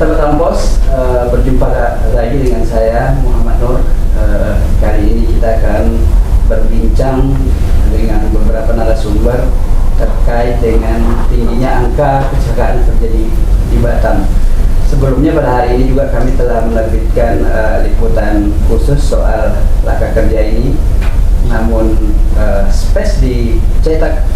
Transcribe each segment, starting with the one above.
Batam Pos, berjumpa lagi dengan saya Muhammad Nur. Kali ini kita akan berbincang dengan beberapa narasumber terkait dengan tingginya angka kecelakaan yang terjadi di Batam. Sebelumnya pada hari ini juga kami telah menerbitkan liputan khusus soal laka kerja ini, namun space dicetak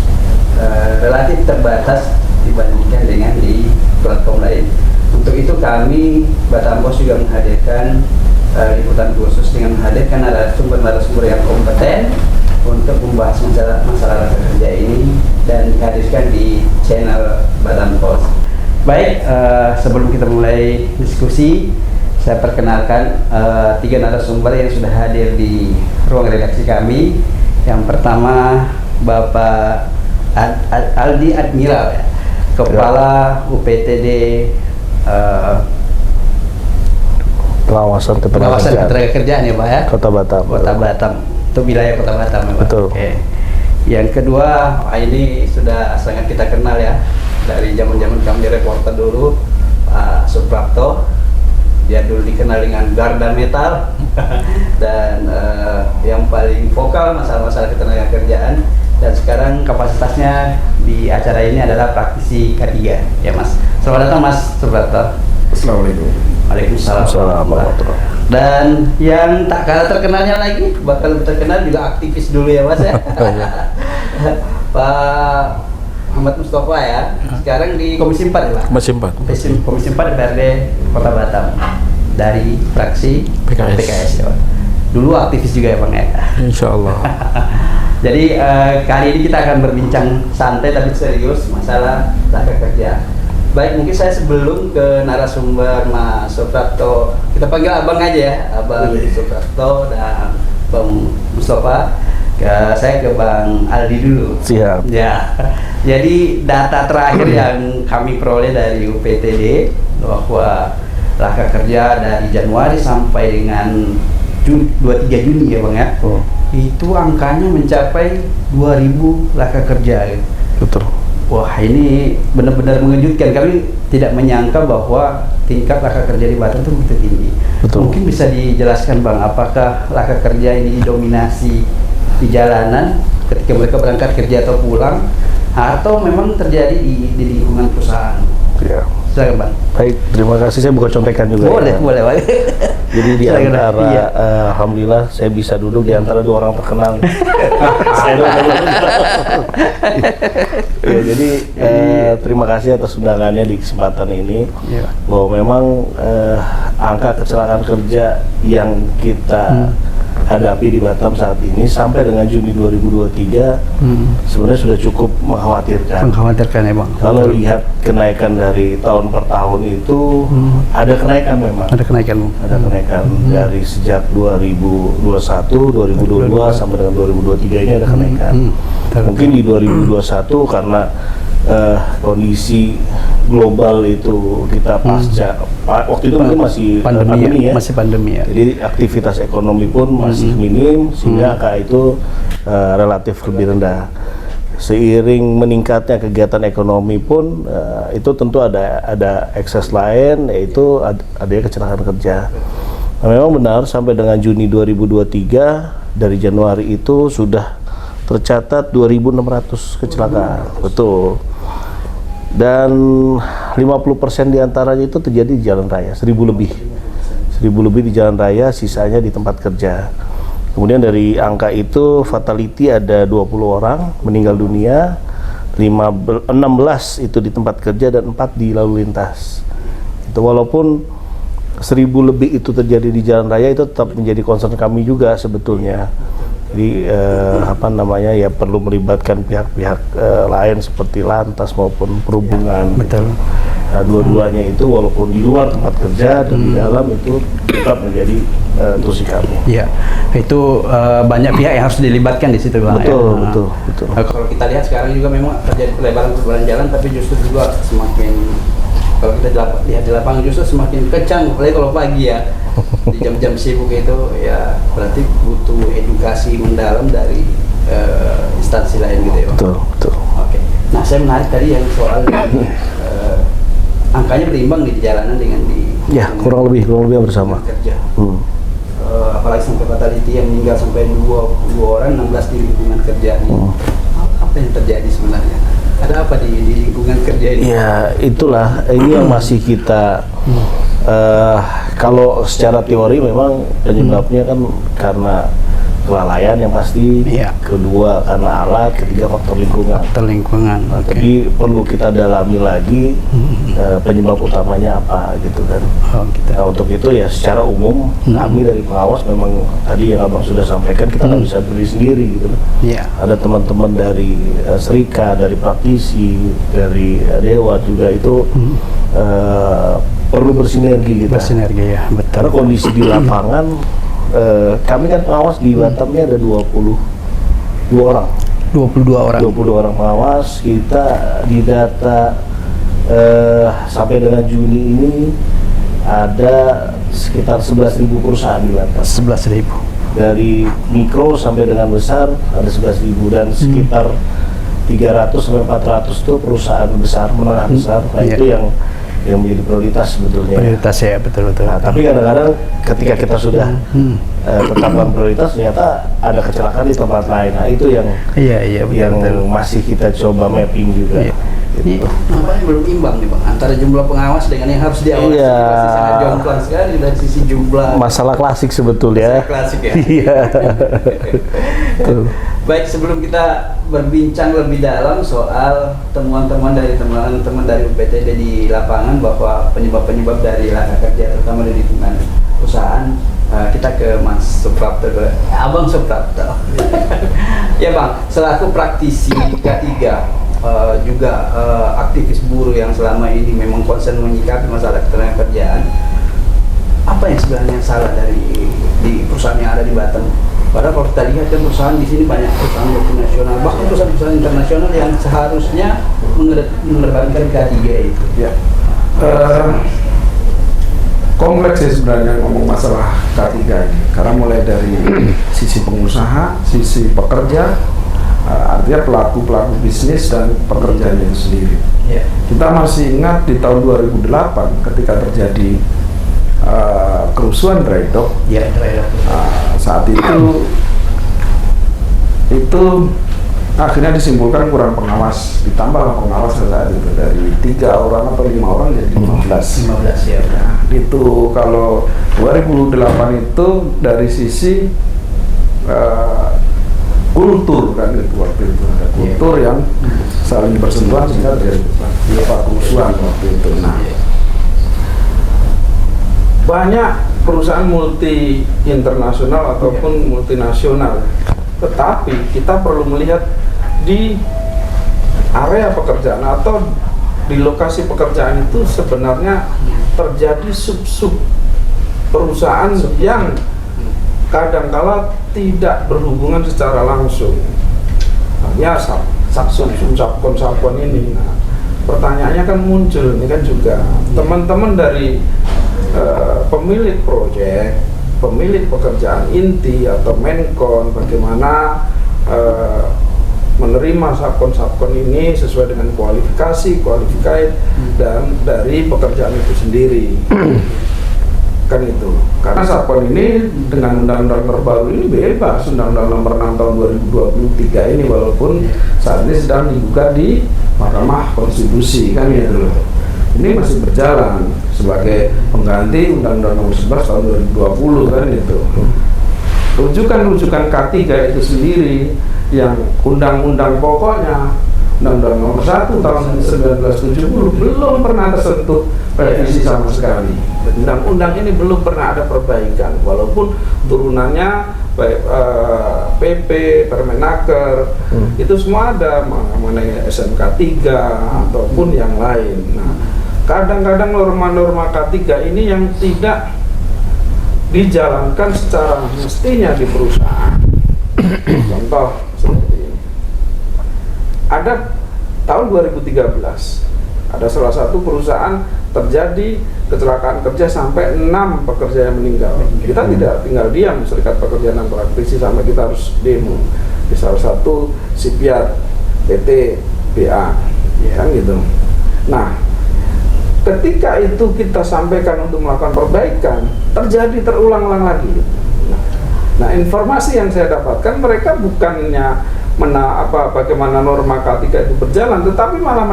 relatif terbatas dibandingkan dengan di platform lain. Untuk itu kami Batam Pos juga menghadirkan liputan khusus dengan menghadirkan narasumber yang kompeten untuk membahas masalah laka kerja ini dan dihadirkan di channel Batam Pos. Baik, sebelum kita mulai diskusi, saya perkenalkan 3 narasumber yang sudah hadir di ruang redaksi kami. Yang pertama Bapak Aldi Admiral, Kepala UPTD Pengawasan Ketenagakerjaan ya Pak ya? Kota Batam. Kota Batam, itu wilayah Kota Batam ya Pak? Betul. Oke. Yang kedua, ini sudah sangat kita kenal ya, dari zaman-zaman kami reporter dulu, Pak Suprapto. Dia dulu dikenal dengan Garda Metal dan yang paling vokal masalah-masalah ketenagakerjaan, dan sekarang kapasitasnya di acara ini adalah praktisi K3 ya Mas. Selamat datang Mas Suprapto. Assalamualaikum. Waalaikumsalam. Dan yang tak kalah terkenalnya lagi, bakal lebih terkenal juga aktivis dulu ya Mas ya. Pak Muhammad Mustafa ya, sekarang di Komisi 4 ya Pak? Komisi 4 DPRD Kota Batam dari fraksi PKS ya Pak. Dulu aktivis juga ya Bang ya? Insya Allah. Jadi kali ini kita akan berbincang santai tapi serius masalah laka kerja. Baik, mungkin saya sebelum ke narasumber Mas Suprapto, kita panggil abang aja ya, Abang Suprapto dan Bang Mustafa. Saya ke Bang Aldi dulu. Siap. Ya, jadi data terakhir yang kami peroleh dari UPTD bahwa laka kerja dari Januari sampai dengan 23 Juni ya Bang ya, itu angkanya mencapai 2000 laka kerja. Betul. Wah, ini benar-benar mengejutkan. Kami tidak menyangka bahwa tingkat laka kerja di Batam itu begitu tinggi. Betul. Mungkin bisa dijelaskan Bang, apakah laka kerja ini didominasi di jalanan ketika mereka berangkat kerja atau pulang, atau memang terjadi di lingkungan perusahaan? Ya. Silakan Bang. Baik, terima kasih. Saya buka contekan juga. Boleh, ya. boleh Bang. Jadi di Silakan, antara, iya. alhamdulillah saya bisa duduk di antara 2 orang terkenal. Ya, jadi terima kasih atas undangannya di kesempatan ini. Ya. Bahwa memang angka kecelakaan kerja yang kita hadapi di Batam saat ini sampai dengan Juni 2023 sebenarnya sudah cukup mengkhawatirkan. Mengkhawatirkan ya Bang. Kalau lihat kenaikan dari tahun per tahun itu ada kenaikan memang. Ada kenaikan. Ada kenaikan dari sejak 2021, 2022 sampai dengan 2023 ini ada kenaikan. Mungkin di 2021 karena kondisi global itu kita pasca waktu itu mungkin masih pandemi ya. Masih pandemi ya. Jadi aktivitas ekonomi pun masih minim sehingga angka itu relatif lebih rendah. Seiring meningkatnya kegiatan ekonomi pun itu tentu ada ekses lain, yaitu adanya kecelakaan kerja. Nah, memang benar sampai dengan Juni 2023 dari Januari itu sudah tercatat 2.600 kecelakaan. Betul. Dan 50% diantaranya itu terjadi di jalan raya, 1.000 lebih. 1.000 lebih di jalan raya, sisanya di tempat kerja. Kemudian dari angka itu fatality ada 20 orang meninggal dunia, 16 itu di tempat kerja dan 4 di lalu lintas. Itu walaupun 1.000 lebih itu terjadi di jalan raya, itu tetap menjadi concern kami juga sebetulnya. Jadi ya perlu melibatkan pihak-pihak lain seperti lantas maupun perhubungan. Betul. Nah, dua-duanya itu walaupun di luar tempat kerja dan di dalam itu tetap menjadi tusi kami. Iya, itu banyak pihak yang harus dilibatkan di situ Bang. Betul, ya. betul. Kalau kita lihat sekarang juga memang terjadi pelebaran jalan, tapi justru juga semakin, kalau kita lihat di lapangan justru semakin kencang, apalagi kalau pagi ya. Di jam-jam sibuk itu ya berarti butuh edukasi mendalam dari instansi lain gitu ya Bang. Betul. Oke. Nah, saya menarik tadi yang soal angkanya berimbang di jalanan dengan di Ya, kurang lebih bersama. kerja. Apalagi sampai fatality yang meninggal sampai 20 orang, 16 di lingkungan kerja ini. Apa yang terjadi sebenarnya? Ada apa di lingkungan kerja ini? Ya, itulah ini yang masih kita kalau secara teori memang penyebabnya kan karena kelalaian yang pasti, Iya. kedua karena alat, ketiga faktor lingkungan. Oke. Tapi perlu kita dalami lagi penyebab utamanya apa gitu kan. Oh, gitu. Nah, untuk itu ya secara umum kami dari pengawas memang tadi yang Abang sudah sampaikan kita nggak bisa berdiri sendiri gitu. Iya. Ada teman-teman dari Serika, dari praktisi, dari Dewa juga itu perlu bersinergi kita. Bersinergi ya, betul. Karena kondisi di lapangan kami kan pengawas di Batam ini ada 22 orang. 22 orang. 22 orang pengawas. Kita di data sampai dengan Juni ini ada sekitar 11.000 perusahaan di Batam. 11.000. Dari mikro sampai dengan besar ada 11.000 dan sekitar 300 sampai 400 itu perusahaan besar, menengah besar. Nah, Iya. itu yang menjadi prioritas sebetulnya. Prioritas ya, betul. Nah, tapi kadang-kadang ketika kita sudah tetapkan prioritas, ternyata ada kecelakaan di tempat lain. Nah, itu yang Iya, betul. masih kita coba mapping juga. Iya. Gitu. Nampaknya belum imbang nih Bang, antara jumlah pengawas dengan yang harus diawasi. Iya. Masih sangat jomplang sekali dari sisi jumlah. Masalah klasik sebetulnya. Klasik ya. Iya. Baik, sebelum kita berbincang lebih dalam soal temuan-temuan dari teman-teman dari UPTD di lapangan bahwa penyebab-penyebab dari laka kerja terutama di lingkungan perusahaan, kita ke Mas Suprapto dulu. Abang Suprapto. Ya Bang, selaku praktisi K3 juga aktivis buruh yang selama ini memang konsen menyikapi masalah ketenagakerjaan, apa yang sebenarnya salah di perusahaan yang ada di Batam? Padahal kalau kita lihat kan perusahaan di sini banyak perusahaan multinasional, bahkan perusahaan-perusahaan internasional yang seharusnya menerbangkan K3 itu. Ya. Kompleks sih sebenarnya ngomong masalah K3 ini, karena mulai dari sisi pengusaha, sisi pekerja, artinya pelaku bisnis dan pekerjanya itu sendiri. Ya. Kita masih ingat di tahun 2008 ketika terjadi kerusuhan Dry Dock. Ya, Saat itu akhirnya disimpulkan kurang pengawas, ditambah pengawas saat itu dari 3 orang atau 5 orang jadi 15. 15 ya. Nah, itu kalau 2008 itu dari sisi kultur kan itu waktu itu ada kultur yang saling bersentuhan sehingga terjadi kerusuhan waktu itu. Nah, banyak perusahaan multi internasional ataupun multinasional, tetapi kita perlu melihat di area pekerjaan atau di lokasi pekerjaan itu sebenarnya terjadi sub-sub perusahaan yang kadangkala tidak berhubungan secara langsung. Hanya subkon ini. Nah, pertanyaannya kan muncul ini kan juga teman-teman dari pemilik proyek, pemilik pekerjaan inti atau menkon, bagaimana menerima subkon ini sesuai dengan kualifikasi, dan dari pekerjaan itu sendiri. Kan itu. Karena subkon ini dengan undang-undang terbaru ini bebas, Undang-Undang Nomor 6 Tahun 2023 ini, walaupun saat ini sedang dibuka di Mahkamah Konstitusi kan gitu. Ini masih berjalan sebagai pengganti Undang-Undang Nomor 11 Tahun 2020 kan itu. Rujukan K3 itu sendiri yang undang-undang pokoknya Undang-Undang Nomor 1 Tahun 1970 belum pernah tersentuh revisi sama sekali. Undang-undang ini belum pernah ada perbaikan, walaupun turunannya baik PP, Permenaker, itu semua ada mengenai SMK 3 ataupun yang lain. Nah, kadang-kadang norma-norma K3 ini yang tidak dijalankan secara mestinya di perusahaan. Contoh seperti ini. Ada tahun 2013, ada salah satu perusahaan terjadi kecelakaan kerja sampai 6 pekerja yang meninggal. Kita tidak tinggal diam, Serikat Pekerja dan Praktisi, sampai kita harus demo di salah satu shipyard PT BA, kan gitu. Nah, ketika itu kita sampaikan untuk melakukan perbaikan, terulang-ulang lagi. Nah, informasi yang saya dapatkan, mereka bukannya bagaimana norma K3 itu berjalan, tetapi malah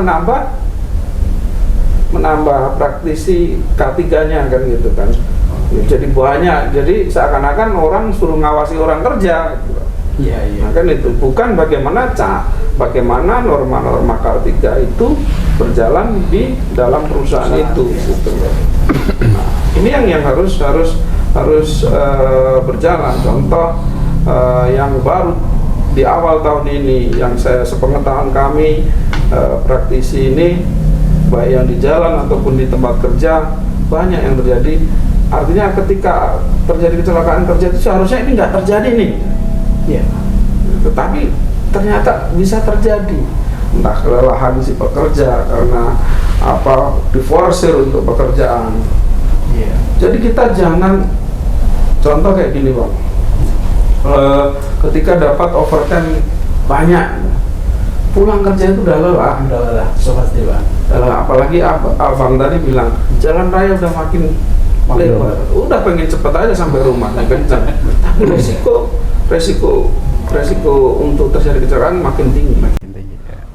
menambah praktisi K3-nya kan gitu kan. Jadi banyak, jadi seakan-akan orang suruh ngawasi orang kerja gitu. Iya, iya. Nah, kan itu bukan bagaimana norma-norma K3 itu berjalan di dalam perusahaan itu gitu. Nah, ini yang harus berjalan. Contoh yang baru di awal tahun ini yang saya sepengetahuan kami praktisi ini, baik yang di jalan ataupun di tempat kerja, banyak yang terjadi. Artinya ketika terjadi kecelakaan kerja itu seharusnya ini nggak terjadi nih. Iya. Tetapi ternyata bisa terjadi, entah kelelahan si pekerja karena diforsir untuk pekerjaan. Iya. Jadi kita jangan, contoh kayak gini Bang, ketika dapat overtime banyak, pulang kerja itu udah lelah. So pasti Bang. Apalagi Abang tadi bilang jalan raya udah makin lebar, udah pengen cepet aja sampai rumah, kencang. Tapi resiko untuk terjadi kecelakaan makin tinggi.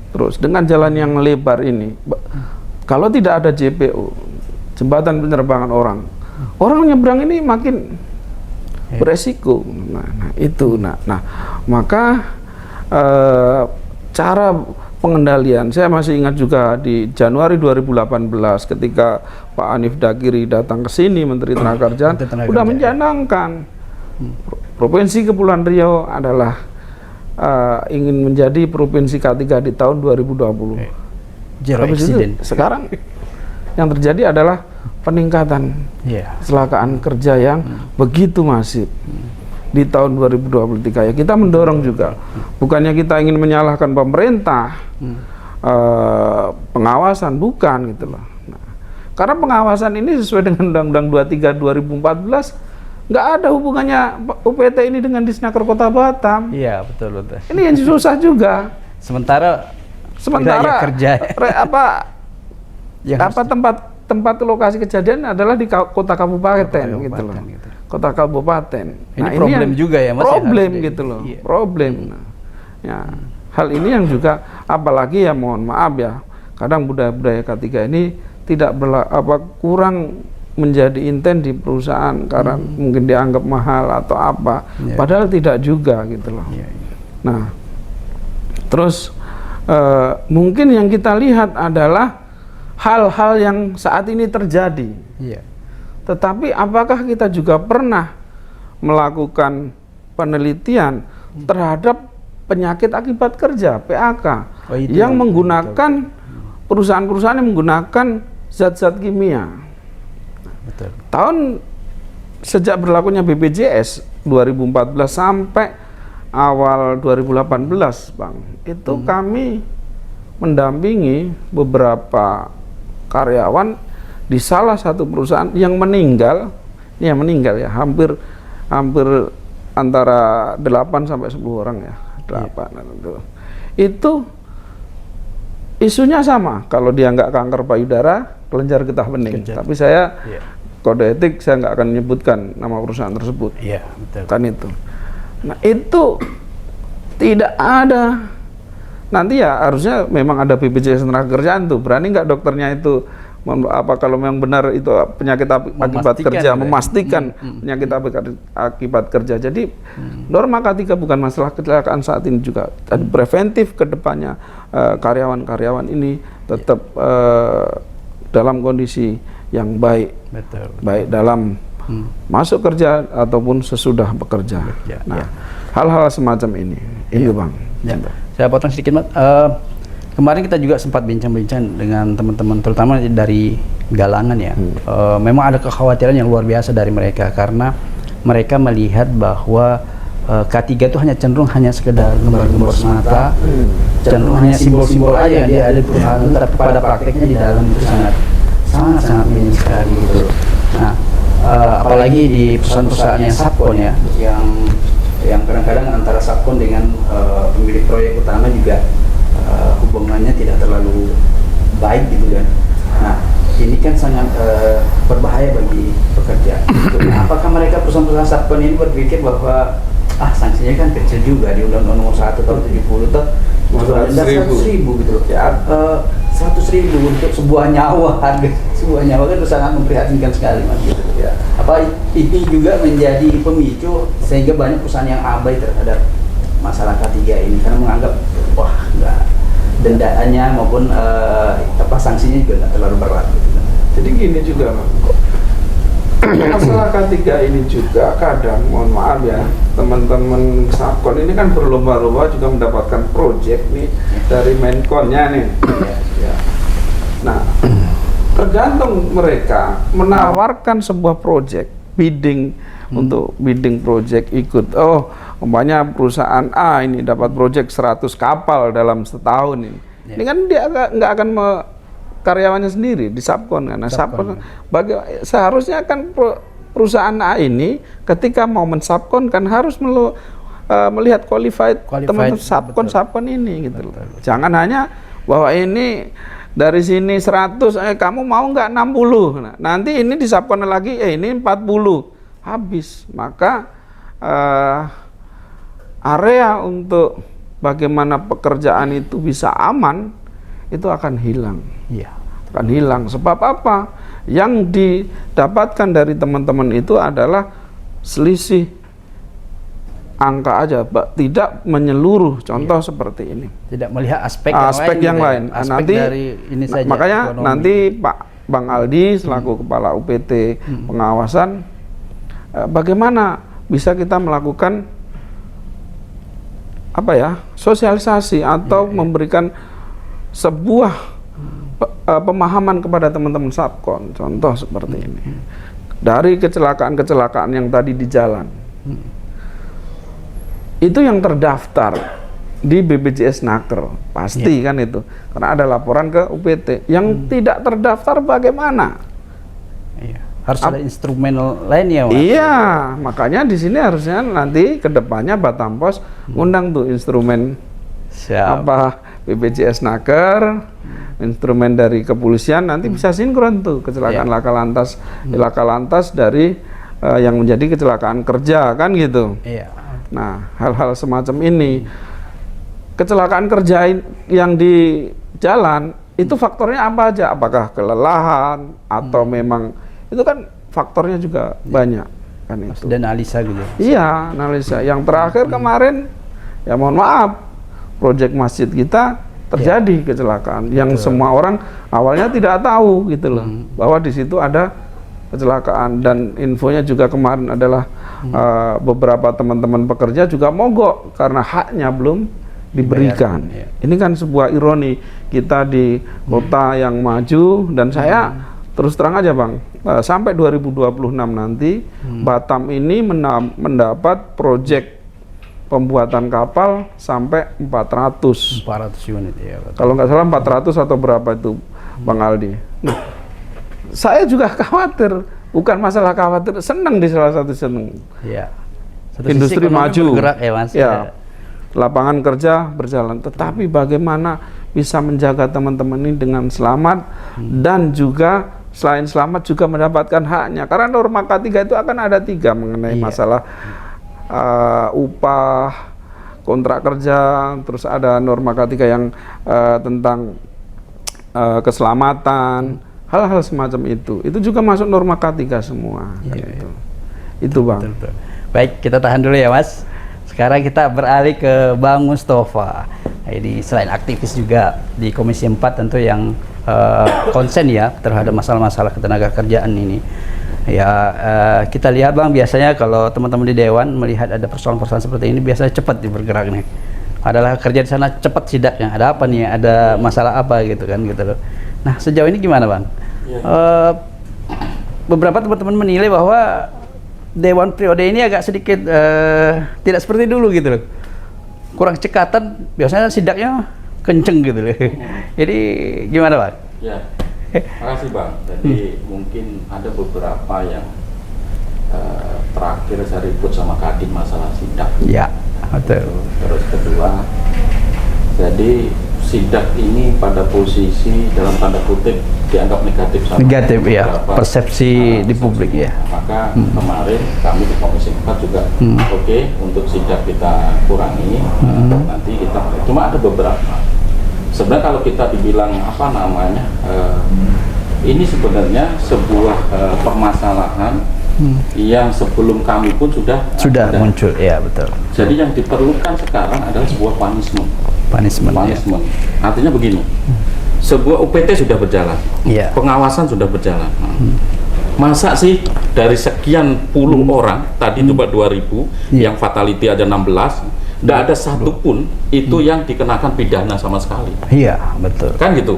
Terus dengan jalan yang lebar ini, kalau tidak ada JPO, jembatan penerbangan orang nyebrang ini makin beresiko. Nah, maka cara pengendalian, saya masih ingat juga di Januari 2018 ketika Pak Hanif Dakiri datang ke sini, Menteri Tenaga Kerjaan, udah mencanangkan Provinsi Kepulauan Riau adalah ingin menjadi provinsi K3 di tahun 2020. Zero accident. Sekarang yang terjadi adalah peningkatan kecelakaan kerja yang begitu masif di tahun 2023. Ya, kita mendorong juga, bukannya kita ingin menyalahkan pemerintah, pengawasan, bukan gitu loh. Nah, karena pengawasan ini sesuai dengan Undang-Undang 23 2014, nggak ada hubungannya UPT ini dengan Disnaker Kota Batam. Iya, betul. Ini yang susah juga. Sementara kerja tempat lokasi kejadian adalah di kota kabupaten gitu loh. Kota kabupaten. Ini problem juga ya Mas. Problem gitu loh. Iya. Problem. Nah, ya, hal ini yang juga, apalagi ya mohon maaf ya, kadang budaya K3 ini tidak kurang menjadi intent di perusahaan karena mungkin dianggap mahal atau apa, padahal tidak juga gitu loh. Nah, terus mungkin yang kita lihat adalah hal-hal yang saat ini terjadi. Tetapi apakah kita juga pernah melakukan penelitian terhadap penyakit akibat kerja (PAK) yang menggunakan perusahaan-perusahaan yang menggunakan zat-zat kimia? Sejak berlakunya BPJS 2014 sampai awal 2018 Bang, itu kami mendampingi beberapa karyawan di salah satu perusahaan yang meninggal ya, hampir antara 8 sampai 10 orang ya, 8 itu isunya sama. Kalau dia nggak kanker payudara, kelenjar getah bening. Tapi saya kode etik saya nggak akan menyebutkan nama perusahaan tersebut. Iya, betul. Kan itu. Nah, itu tidak ada. Nanti ya harusnya memang ada BPJS Tenagakerjaan tuh. Berani nggak dokternya itu kalau memang benar itu penyakit akibat kerja, memastikan penyakit akibat kerja. Jadi norma K3 bukan masalah kecelakaan saat ini juga. Tadi preventif ke depannya karyawan-karyawan ini tetap dalam kondisi yang baik, baik dalam masuk kerja ataupun sesudah bekerja. Nah, hal-hal semacam ini Bang. Saya potong sedikit, Mas. Kemarin kita juga sempat bincang-bincang dengan teman-teman, terutama dari Galangan ya. Memang ada kekhawatiran yang luar biasa dari mereka karena mereka melihat bahwa K3 itu cenderung hanya sekedar gembar-gembar semata, cenderung hanya simbol-simbol aja dia ada di perusahaan, tapi pada prakteknya di dalam itu sangat minim sekali gitu. Nah, apalagi di perusahaan-perusahaan yang subkon ya, yang kadang-kadang antara subkon dengan pemilik proyek utama juga hubungannya tidak terlalu baik gitu kan. Nah, ini kan kan sangat berbahaya bagi pekerja. Nah, apakah mereka perusahaan-perusahaan Subkon ini berpikir bahwa sanksinya kan kecil juga di Undang-Undang Nomor 1 tahun 70 tuh cuma denda 100.000 gitu loh. Ya, 100.000 untuk sebuah nyawa, harga sebuah nyawa kan sangat memprihatinkan sekali Mas gitu ya. Apa ini juga menjadi pemicu sehingga banyak perusahaan yang abai terhadap masalah K3 ini karena menganggap wah enggak dendaannya maupun sanksinya juga nggak terlalu berat gitu. Jadi gini juga Bang, masalah K3 ini juga kadang, mohon maaf ya, teman-teman Subkon ini kan berlomba-lomba juga mendapatkan proyek nih dari Menkonnya nih. Ya. Nah, tergantung mereka menawarkan sebuah proyek, bidding untuk bidding proyek ikut. Oh, umpamanya perusahaan A ini dapat proyek 100 kapal dalam setahun ini. Ini kan dia nggak akan karyawannya sendiri di Subkon kan. Nah, Subkon seharusnya kan perusahaan A ini ketika mau men-Subkon kan harus melihat qualified teman-teman Subkon ini gitu loh. Jangan hanya bahwa ini dari sini 100 kamu mau nggak 60. Nah, nanti ini di Subkon lagi ini 40. Habis. Maka area untuk bagaimana pekerjaan itu bisa aman itu akan hilang. Iya. Akan hilang. Sebab apa? Yang didapatkan dari teman-teman itu adalah selisih angka aja, tidak menyeluruh. Contoh seperti ini. Tidak melihat aspek yang lain. Aspek nanti dari ini saja. Makanya ekonomi. nanti Pak Bang Aldi selaku Kepala UPT pengawasan, bagaimana bisa kita melakukan sosialisasi atau memberikan sebuah pemahaman kepada teman-teman Subkon. Contoh seperti ini. Dari kecelakaan-kecelakaan yang tadi di jalan. Itu yang terdaftar di BPJS Naker. Pasti kan itu. Karena ada laporan ke UPT. Yang tidak terdaftar bagaimana? Iya. Harus ada instrumen lain ya, Mas? Iya, makanya di sini harusnya nanti kedepannya Batampos undang tuh instrumen BPJS Naker, instrumen dari kepolisian nanti bisa sinkron tuh kecelakaan laka lantas dari yang menjadi kecelakaan kerja kan gitu. Iya. Nah, hal-hal semacam ini, kecelakaan kerja yang di jalan itu faktornya apa aja? Apakah kelelahan atau memang itu kan faktornya juga banyak kan itu. Dan analisa gitu. Iya, analisa. Yang terakhir kemarin ya mohon maaf, proyek masjid kita terjadi kecelakaan yang semua orang awalnya tidak tahu gitu loh bahwa di situ ada kecelakaan, dan infonya juga kemarin adalah beberapa teman-teman pekerja juga mogok karena haknya belum diberikan. Ini kan sebuah ironi kita di kota yang maju, dan saya terus terang aja Bang, sampai 2026 nanti Batam ini mendapat proyek pembuatan kapal sampai 400 unit ya. Kalau nggak salah 400 atau berapa itu Bang Aldi. Nah, saya juga khawatir, bukan masalah khawatir, senang di salah satu senang. Iya. Industri maju, bergerak ya Mas. Ya, lapangan kerja berjalan. Tetapi bagaimana bisa menjaga teman-teman ini dengan selamat dan juga selain selamat juga mendapatkan haknya. Karena norma K3 itu akan ada 3 mengenai masalah upah, kontrak kerja, terus ada norma K3 yang tentang keselamatan, hal-hal semacam itu. Itu juga masuk norma K3 semua. Gitu. Itu Bang. Betul. Baik, kita tahan dulu ya Mas. Sekarang kita beralih ke Bang Mustafa. Ini selain aktivis juga di Komisi 4 tentu yang konsen ya terhadap masalah-masalah ketenaga kerjaan ini. Ya, kita lihat Bang, biasanya kalau teman-teman di Dewan melihat ada persoalan-persoalan seperti ini biasanya cepat bergerak nih. Adalah kerja di sana cepat sidaknya. Ada apa nih? Ada masalah apa gitu kan gitu loh. Nah, sejauh ini gimana Bang? Beberapa teman-teman menilai bahwa Dewan periode ini agak sedikit tidak seperti dulu gitu loh. Kurang cekatan, biasanya sidaknya kenceng gitu loh. Jadi gimana Bang? Ya, makasih Bang. Jadi mungkin ada beberapa yang terakhir saya ribut sama Kadin masalah sidak. Ya, betul. Terus kedua, jadi sidak ini pada posisi dalam tanda kutip dianggap negatif sama Negatif, ya. beberapa, Persepsi di publik, ya. Maka kemarin kami di Komisi 4 juga oke, untuk sidak kita kurangi, nanti kita cuma ada beberapa. Sebenarnya kalau kita dibilang apa namanya, ini sebenarnya sebuah permasalahan yang sebelum kami pun sudah ada. Muncul, ya betul. Jadi yang diperlukan sekarang adalah sebuah punishment. Punishment. Punishment. Artinya begini, sebuah UPT sudah berjalan, Iya. pengawasan sudah berjalan. Masa sih dari sekian puluh orang, tadi coba 2000, Iya. yang fatality ada 16, tidak ada satupun itu yang dikenakan pidana sama sekali. Iya, betul. Kan gitu.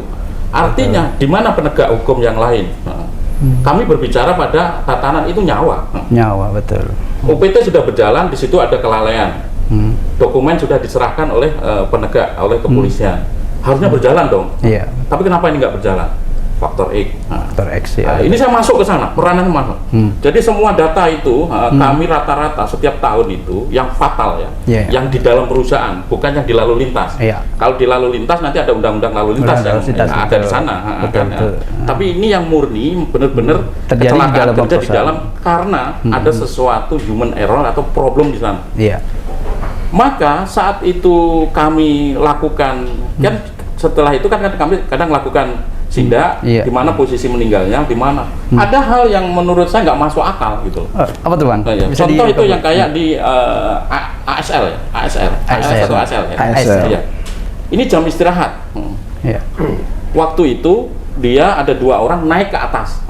Artinya di mana penegak hukum yang lain? Kami berbicara pada tatanan itu nyawa. Nyawa, betul. UPT sudah berjalan, di situ ada kelalaian. Dokumen sudah diserahkan oleh penegak, oleh kepolisian. Harusnya berjalan dong. Iya. Tapi kenapa ini nggak berjalan? Faktor X. Faktor X, ya. Nah, ini saya masuk ke sana, peranan masuk. Jadi semua data itu kami rata-rata setiap tahun itu yang fatal ya, Iya. yang di dalam perusahaan, bukan yang di lalu lintas. Iya. Kalau di lalu lintas nanti ada undang-undang lalu lintas Undang-undang yang lalu lintas, ada di betul. sana. Betul, Kan, betul. Tapi ini yang murni benar-benar Terjadi di kecelakaan dalam kerja di perusahaan. dalam karena ada sesuatu human error atau problem di sana. Iya. Maka saat itu kami lakukan, kan setelah itu kan kami kadang lakukan sidak, Iya. di mana posisi meninggalnya, di mana. Ada hal yang menurut saya nggak masuk akal gitu. Apa tuh, Bang? Nah, ya. Bisa Contoh itu di- yang kayak di ASL ya, ASL atau ASL ya. ASL. Iya. Ini jam istirahat. Iya. Waktu itu dia ada 2 orang naik ke atas.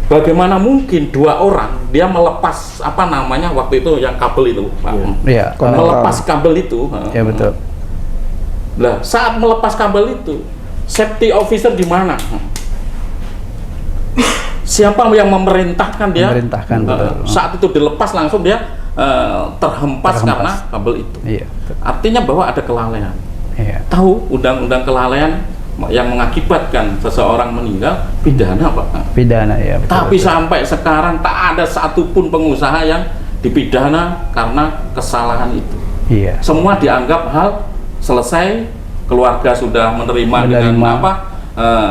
Bagaimana mungkin 2 orang dia melepas apa namanya waktu itu yang kabel itu, Pak. Iya. Melepas kabel itu. Ya, betul. Nah, saat melepas kabel itu, safety officer di mana? Siapa yang memerintahkan dia? Memerintahkan, betul. Saat itu dilepas langsung dia terhempas karena kabel itu. Iya. Betul. Artinya bahwa ada kelalaian. Iya. Tahu undang-undang kelalaian yang mengakibatkan seseorang meninggal pidana, Pak. Pidana, ya. Betul, Tapi betul. sampai sekarang tak ada satupun pengusaha yang dipidana karena kesalahan itu. Iya. Semua dianggap hal selesai, keluarga sudah menerima dengan apa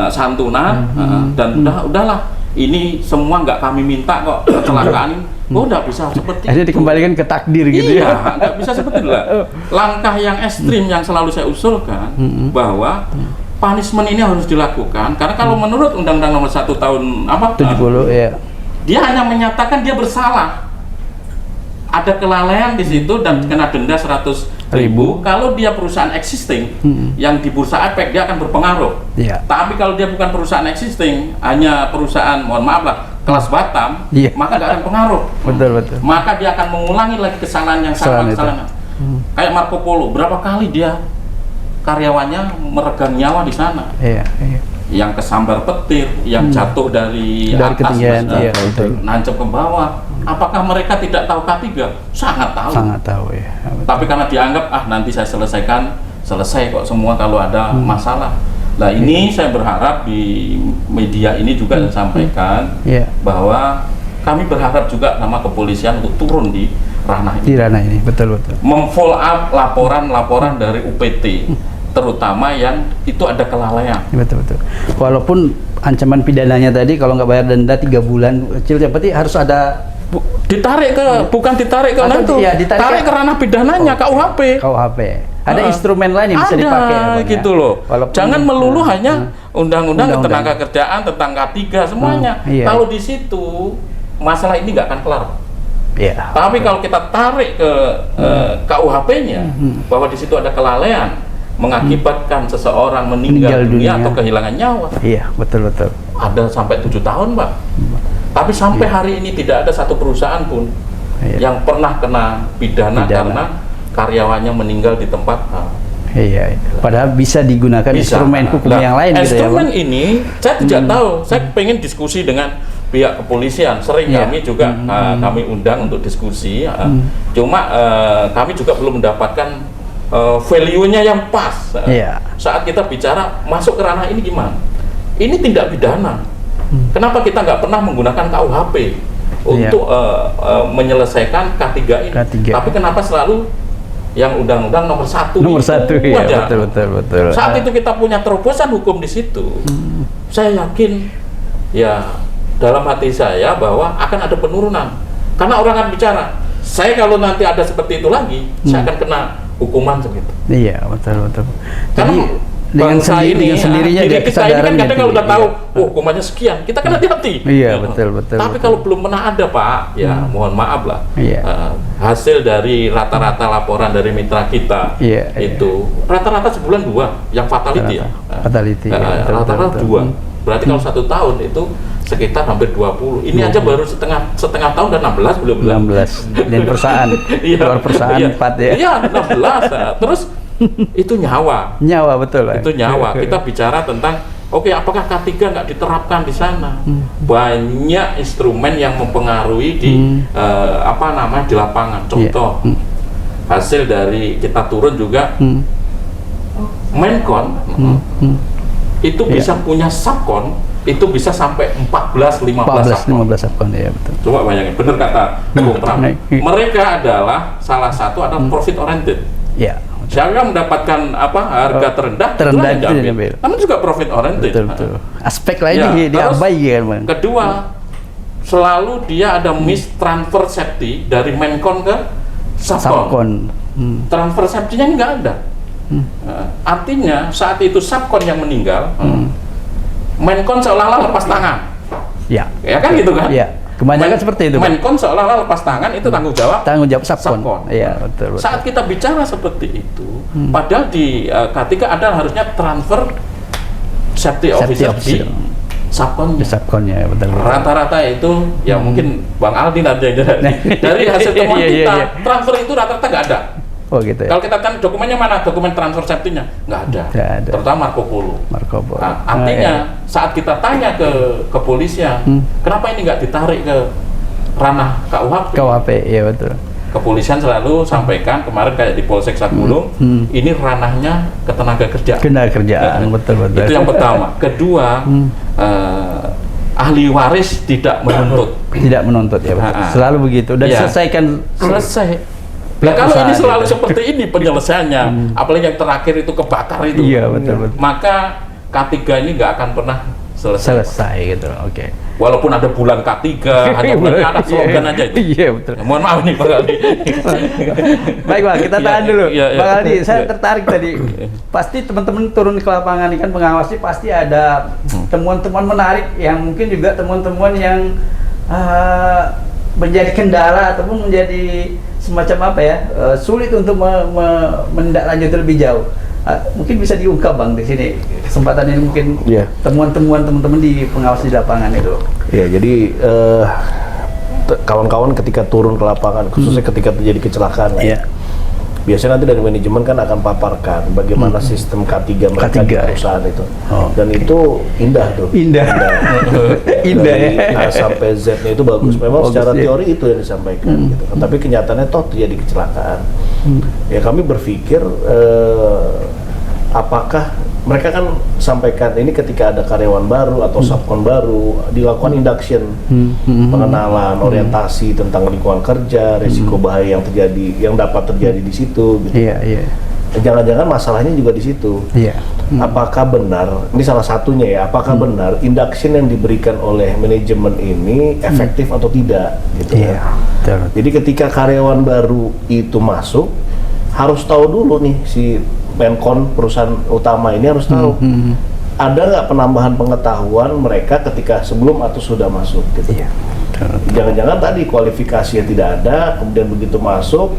santunan dan udahlah, ini semua nggak kami minta kok, kecelakaan ini nggak bisa seperti Akhirnya itu. dikembalikan ke takdir gitu, Iya, ya. nggak bisa seperti itu lah. Langkah yang ekstrim yang selalu saya usulkan bahwa punishment ini harus dilakukan, karena kalau menurut Undang-Undang Nomor 1 tahun 70, ya. dia hanya menyatakan dia bersalah, ada kelalaian di situ dan kena denda 100.000. Kalau dia perusahaan existing yang di Bursa Efek, dia akan berpengaruh. Iya. Tapi kalau dia bukan perusahaan existing, hanya perusahaan, mohon maaf lah, kelas Batam, Iya. maka nggak akan pengaruh. Betul, betul. Maka dia akan mengulangi lagi kesalahan yang sama. Kesalahan itu. Kayak Marco Polo, berapa kali dia karyawannya meregang nyawa di sana, Iya, iya. yang kesambar petir, yang jatuh dari atas, ketinggian, Mas, iya, betul. nancep ke bawah. Apakah mereka tidak tahu K3? Sangat tahu. Sangat tahu, ya. Betul. Tapi karena dianggap nanti saya selesaikan, selesai kok semua kalau ada masalah. Nah, ini saya berharap di media ini juga disampaikan Iya. bahwa kami berharap juga nama kepolisian untuk turun di ranah Di ini, ranah ini, betul, betul. memfollow up laporan-laporan dari UPT, terutama yang itu ada kelalaian. Betul, betul. Walaupun ancaman pidananya tadi kalau nggak bayar denda 3 bulan kecil, ya berarti harus ada Ditarik ke, bukan ditarik ke Atau itu, iya, ditarik tarik ke- ke ranah pidananya, KUHP. KUHP. Ada instrumen lain yang bisa Ada, dipakai, ya, Bang, gitu ya? loh. Walaupun- Jangan melulu hanya undang-undang Undang-undang. ketenaga kerjaan tentang K3 semuanya. Iya. Kalau di situ masalah ini nggak akan kelar. Iya. Tapi kalau kita tarik ke KUHP-nya bahwa di situ ada kelalaian mengakibatkan seseorang meninggal Meninggal dunia dunia. atau kehilangan nyawa, Iya, betul, betul. ada sampai 7 tahun, Pak. Tapi sampai hari ini tidak ada satu perusahaan pun Iya. yang pernah kena pidana karena karyawannya meninggal di tempat. Iya, padahal bisa digunakan Bisa. instrumen hukum Nah, yang lain gitu ya, instrumen Bang. ini saya tidak tahu. Saya pengen diskusi dengan pihak kepolisian. Sering Iya. kami juga kami undang untuk diskusi. Cuma kami juga belum mendapatkan value-nya yang pas. Iya. Saat kita bicara masuk ke ranah ini gimana? Ini tindak pidana. Kenapa kita nggak pernah menggunakan KUHP untuk menyelesaikan K3 ini? K3. Tapi kenapa selalu yang undang-undang nomor 1 Nomor itu 1 ya, aja. betul. Saat itu kita punya terobosan hukum di situ. Saya yakin ya dalam hati saya bahwa akan ada penurunan. Karena orang akan bicara, saya kalau nanti ada seperti itu lagi, saya akan kena hukuman segitu. Iya, betul. Jadi Karena dengan bangsa ini, sendirinya diri dia kita ini kesadaran kan kadang gitu. kalau udah tahu, Iya. oh hukumannya sekian, kita kan hati-hati. Iya, betul. Tapi kalau belum pernah ada Pak, ya mohon maaf lah. Iya. Hasil dari rata-rata laporan dari mitra kita Iya, itu rata-rata sebulan 2 yang fatality ya. Fatality, ya, betul, Rata-rata betul. 2. Berarti kalau 1 tahun itu sekitar hampir 20. Ini aja baru setengah tahun dan 16 belum 16 dan perusahaan, Iya. luar perusahaan Iya. 4 ya. Iya, 16. Terus itu nyawa. Nyawa betul lah. Itu nyawa. Kita bicara tentang oke, apakah K3 nggak diterapkan di sana? Banyak instrumen yang mempengaruhi di di lapangan. Contoh hasil dari kita turun juga Menkon itu bisa punya subkon itu bisa sampai 14-15 subkon. 15 subkon ya betul. Coba bayangin, benar kata Bung Pram. Mereka adalah salah satu adalah profit oriented. Ya. Siapa mendapatkan harga terendah itu yang yang diambil. diambil. Namun juga profit oriented. Betul. Aspek lain Ya, diabaikan, Bang. Kedua, selalu dia ada miss transfer safety dari Menkon ke subkon. Subkon. Transfer safety-nya nggak ada. Artinya saat itu subkon yang meninggal, Menkon seolah-olah lepas tangan. Ya. Ya kan gitu kan? Iya. Kebanyakan seperti itu, Bang. Menkon seolah-olah lepas tangan itu tanggung jawab subkon. Iya, betul. Saat kita bicara seperti itu, padahal di K3 ada harusnya transfer safety officer di subkon. Di subkonnya betul. Rata-rata itu ya mungkin Bang Aldi nanti dari hasil temuan kita transfer itu rata-rata nggak ada. Oh gitu ya. Kalau kita kan dokumennya mana? Dokumen transfer safety-nya nggak ada. Nggak ada. Terutama Marco Polo. Nah, artinya saat kita tanya ke kepolisian, kenapa ini nggak ditarik ke ranah KUHP? KUHP, ya betul. Kepolisian selalu sampaikan kemarin kayak di Polsek Sagulung, ini ranahnya ketenaga kerja. Tenaga kerjaan, betul. Itu yang pertama. Kedua, ahli waris tidak menuntut. Tidak menuntut ya, betul. Selalu begitu. Dan selesai. Nah, kalau ini selalu seperti ini penyelesaiannya, apalagi yang terakhir itu kebakar itu, iya, betul. Maka K3 ini nggak akan pernah selesai gitu, oke. Walaupun ada bulan K3, hanya bulan ada slogan aja itu. Iya, betul. Mohon maaf nih Bang Aldi. Baik Bang, kita tahan dulu. Iya. Bang Aldi, saya tertarik tadi. Pasti teman-teman turun ke lapangan ini kan pengawasnya pasti ada temuan-temuan menarik yang mungkin juga temuan-temuan yang menjadi kendala ataupun menjadi semacam sulit untuk menindaklanjuti lebih jauh. Mungkin bisa diungkap Bang di sini kesempatan ini mungkin temuan-temuan teman-teman di pengawas di lapangan itu. Ya, jadi kawan-kawan ketika turun ke lapangan, khususnya ketika terjadi kecelakaan, biasanya nanti dari manajemen kan akan paparkan bagaimana sistem K3 mereka di perusahaan itu. Dan itu indah tuh. Indah ya. A sampai Z-nya itu bagus. Memang secara teori itu yang disampaikan gitu kan. Tapi kenyataannya toh terjadi kecelakaan. Ya kami berpikir apakah mereka kan sampaikan ini ketika ada karyawan baru atau subkon baru dilakukan induction, pengenalan, orientasi tentang lingkungan kerja, risiko bahaya yang dapat terjadi di situ gitu. Iya. Jangan-jangan masalahnya juga di situ. Iya. Apakah benar, ini salah satunya ya, apakah benar induction yang diberikan oleh manajemen ini efektif atau tidak gitu. Iya. Jadi ketika karyawan baru itu masuk, harus tahu dulu nih si Menkon perusahaan utama ini harus tahu ada nggak penambahan pengetahuan mereka ketika sebelum atau sudah masuk gitu. Iya. Jangan-jangan tadi kualifikasinya tidak ada, kemudian begitu masuk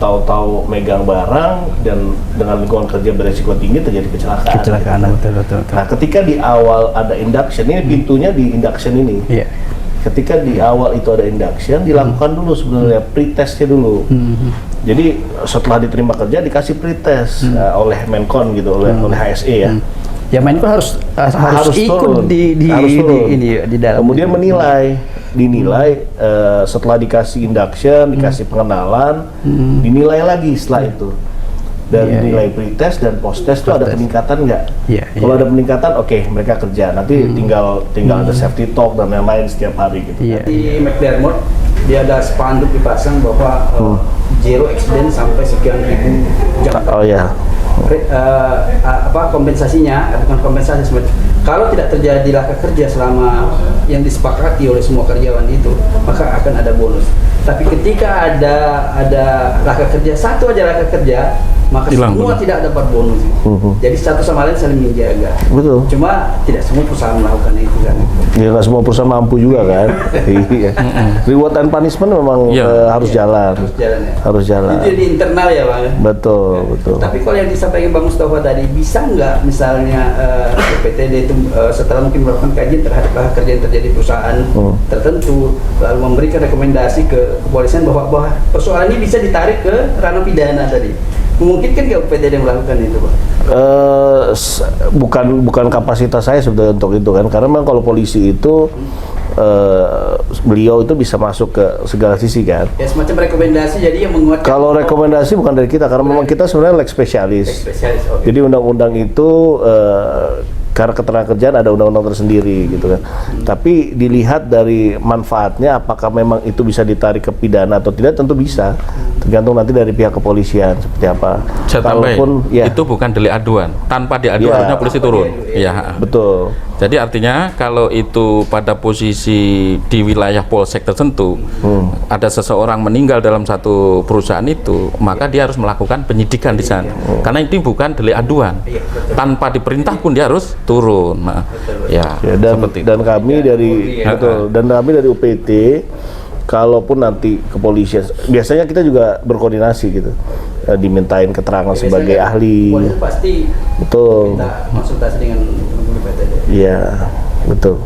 tahu-tahu megang barang dan dengan lingkungan kerja beresiko tinggi terjadi kecelakaan. Betul. Nah, ketika di awal ada induction, ini pintunya di induction ini. Iya. Ketika di awal itu ada induction, dilakukan dulu sebenarnya pretestnya dulu. Jadi setelah diterima kerja dikasih pretest oleh Menkon gitu, oleh HSE ya. Ya Menkon harus ikut turun. di dalam. Kemudian dinilai setelah dikasih induction, dikasih pengenalan, dinilai lagi setelah itu. Dan nilai pretest dan post-test itu ada peningkatan nggak? Kalau ada peningkatan, oke, mereka kerja. Nanti tinggal ada safety talk dan lain-lain setiap hari gitu. Di McDermott dia ada spanduk dipasang bahwa zero accident sampai sekian ribu jam. Oh ya. Kompensasinya bukan kompensasi sebenarnya. Kalau tidak terjadi laka kerja selama yang disepakati oleh semua karyawan itu, maka akan ada bonus. Tapi ketika ada laka kerja, satu aja laka kerja, maka hilang semua bonus. tidak dapat bonus. Jadi satu sama lain saling menjaga. Betul. Cuma tidak semua perusahaan melakukan itu kan. Ya nggak semua perusahaan mampu juga kan. Iya. Reward and punishment memang harus jalan. Harus jalan ya. Harus jalan. Itu di internal ya Bang. Betul, betul. Tapi kalau yang disampaikan Bang Mustafa tadi, bisa nggak misalnya PTD itu setelah mungkin melakukan kajian terhadap laka kerja yang terjadi di perusahaan tertentu, lalu memberikan rekomendasi ke kepolisian bahwa persoalan ini bisa ditarik ke ranah pidana tadi. Memungkinkan nggak PTD melakukan itu, Pak? Bukan kapasitas saya sebetulnya untuk itu kan, karena memang kalau polisi itu beliau itu bisa masuk ke segala sisi kan. Ya semacam rekomendasi, jadi yang menguatkan. Kalau rekomendasi bukan dari kita, karena memang kita sebenarnya leg spesialis. Spesialis, oke. Jadi undang-undang itu karena ketenagakerjaan ada undang-undang tersendiri gitu kan. Tapi dilihat dari manfaatnya, apakah memang itu bisa ditarik ke pidana atau tidak, tentu bisa. Tergantung nanti dari pihak kepolisian seperti apa. Saya tambahin, Kalaupun itu bukan delik aduan. Tanpa diadu Ya. harusnya polisi turun. Iya. Betul. Jadi artinya kalau itu pada posisi di wilayah polsek tertentu, ada seseorang meninggal dalam satu perusahaan itu, maka dia harus melakukan penyidikan di sana. Karena ini bukan delik aduan. Tanpa diperintah pun dia harus turun. Nah, ya, Ya, seperti itu. dan kami dari betul, dan kami dari UPT, kalaupun nanti kepolisian, biasanya kita juga berkoordinasi gitu, dimintain keterangan sebagai Biasanya ahli. polisi pasti Betul. kita konsultasi dengan guru PTD. Iya, betul.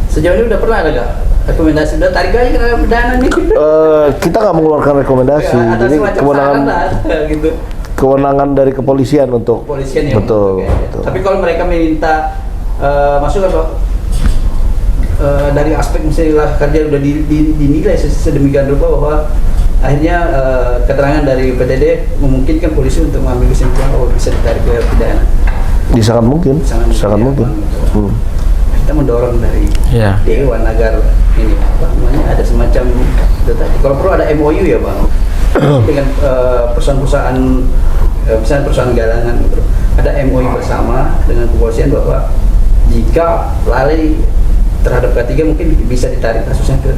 Sejauh ini udah pernah ada nggak rekomendasi, udah tarik aja ke ranah pidana nih? Kita nggak mengeluarkan rekomendasi, Ada jadi semacam kewenangan saran lah, gitu. kewenangan dari kepolisian untuk Kepolisian yang betul, oke. betul. Tapi kalau mereka meminta masukan Pak, dari aspek misalnya kerja udah dinilai sedemikian rupa bahwa akhirnya keterangan dari PTD memungkinkan polisi untuk mengambil kesimpulan bahwa bisa ditarik ke pidana. Sangat mungkin, sangat ya, mungkin. Bang. Kita mendorong dari Ya. Dewan agar ini apa namanya ada semacam itu tadi. Kalau perlu ada MOU ya Bang dengan perusahaan-perusahaan misalnya perusahaan galangan gitu. Ada MOU bersama dengan kepolisian bahwa jika lalai terhadap K3 mungkin bisa ditarik kasusnya ke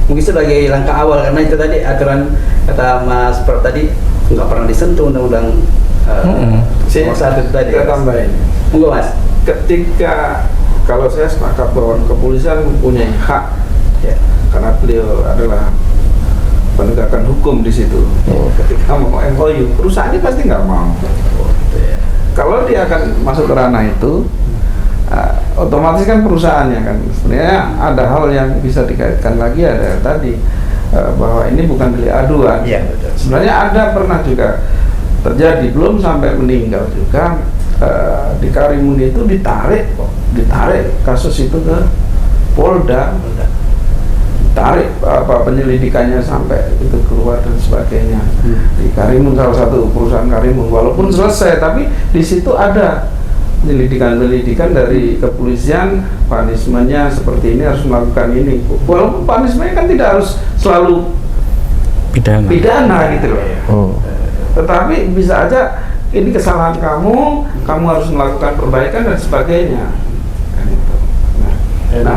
mungkin sebagai langkah awal, karena itu tadi aturan kata Mas Prof tadi nggak pernah disentuh undang-undang nomor 1 tadi. Saya tambahin. Monggo Mas. Ketika kalau saya sepakat bahwa kepolisian mempunyai hak, Ya. karena beliau adalah penegakan hukum di situ. Ketika mau MOU, perusahaannya pasti nggak mau. Kalau dia akan masuk ke ranah itu, otomatis kan perusahaannya kan. Sebenarnya ada hal yang bisa dikaitkan lagi, ada tadi bahwa ini bukan delik aduan. Iya, betul. Sebenarnya ada pernah juga terjadi, belum sampai meninggal juga, di Karimun itu ditarik kasus itu ke Polda, tarik penyelidikannya sampai itu keluar dan sebagainya. Di Karimun, salah satu perusahaan Karimun, walaupun selesai, tapi di situ ada penyelidikan dari kepolisian, punishment-nya seperti ini, harus melakukan ini. Walaupun punishment-nya kan tidak harus selalu pidana gitu loh. Tetapi bisa aja ini kesalahan kamu harus melakukan perbaikan dan sebagainya. Kan itu. Nah,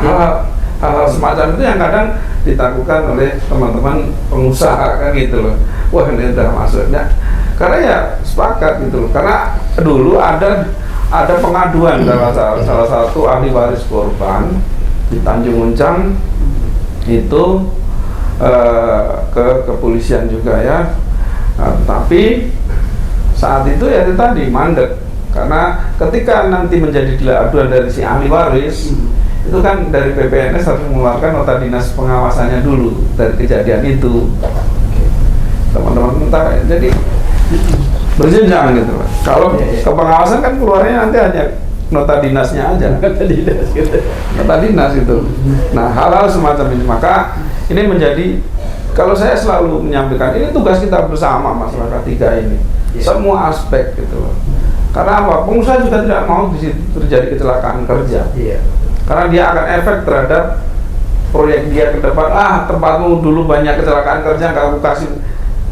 hal-hal semacam itu yang kadang ditakutkan oleh teman-teman pengusaha kan gitu loh. Wah, ini udah masuknya. Karena ya sepakat gitu loh. Karena dulu ada pengaduan salah satu ahli waris korban di Tanjung Uncang itu ke kepolisian juga ya. Nah, tapi saat itu ya itu tadi mandek, karena ketika nanti menjadi delik aduan dari si ahli waris itu kan dari PPNS harus mengeluarkan nota dinas pengawasannya dulu dari kejadian itu, teman-teman. Bentar, jadi berjenjang gitu. Kalau ke pengawasan kan keluarnya nanti hanya nota dinasnya aja, nota dinas itu. Nah, hal-hal semacam ini, maka ini menjadi, kalau saya selalu menyampaikan, ini tugas kita bersama masyarakat tiga ini, semua aspek gitu loh. Karena apa? Pengusaha juga tidak mau di situ terjadi kecelakaan kerja. Karena dia akan efek terhadap proyek dia ke depan, tempatmu dulu banyak kecelakaan kerja, nggak aku kasih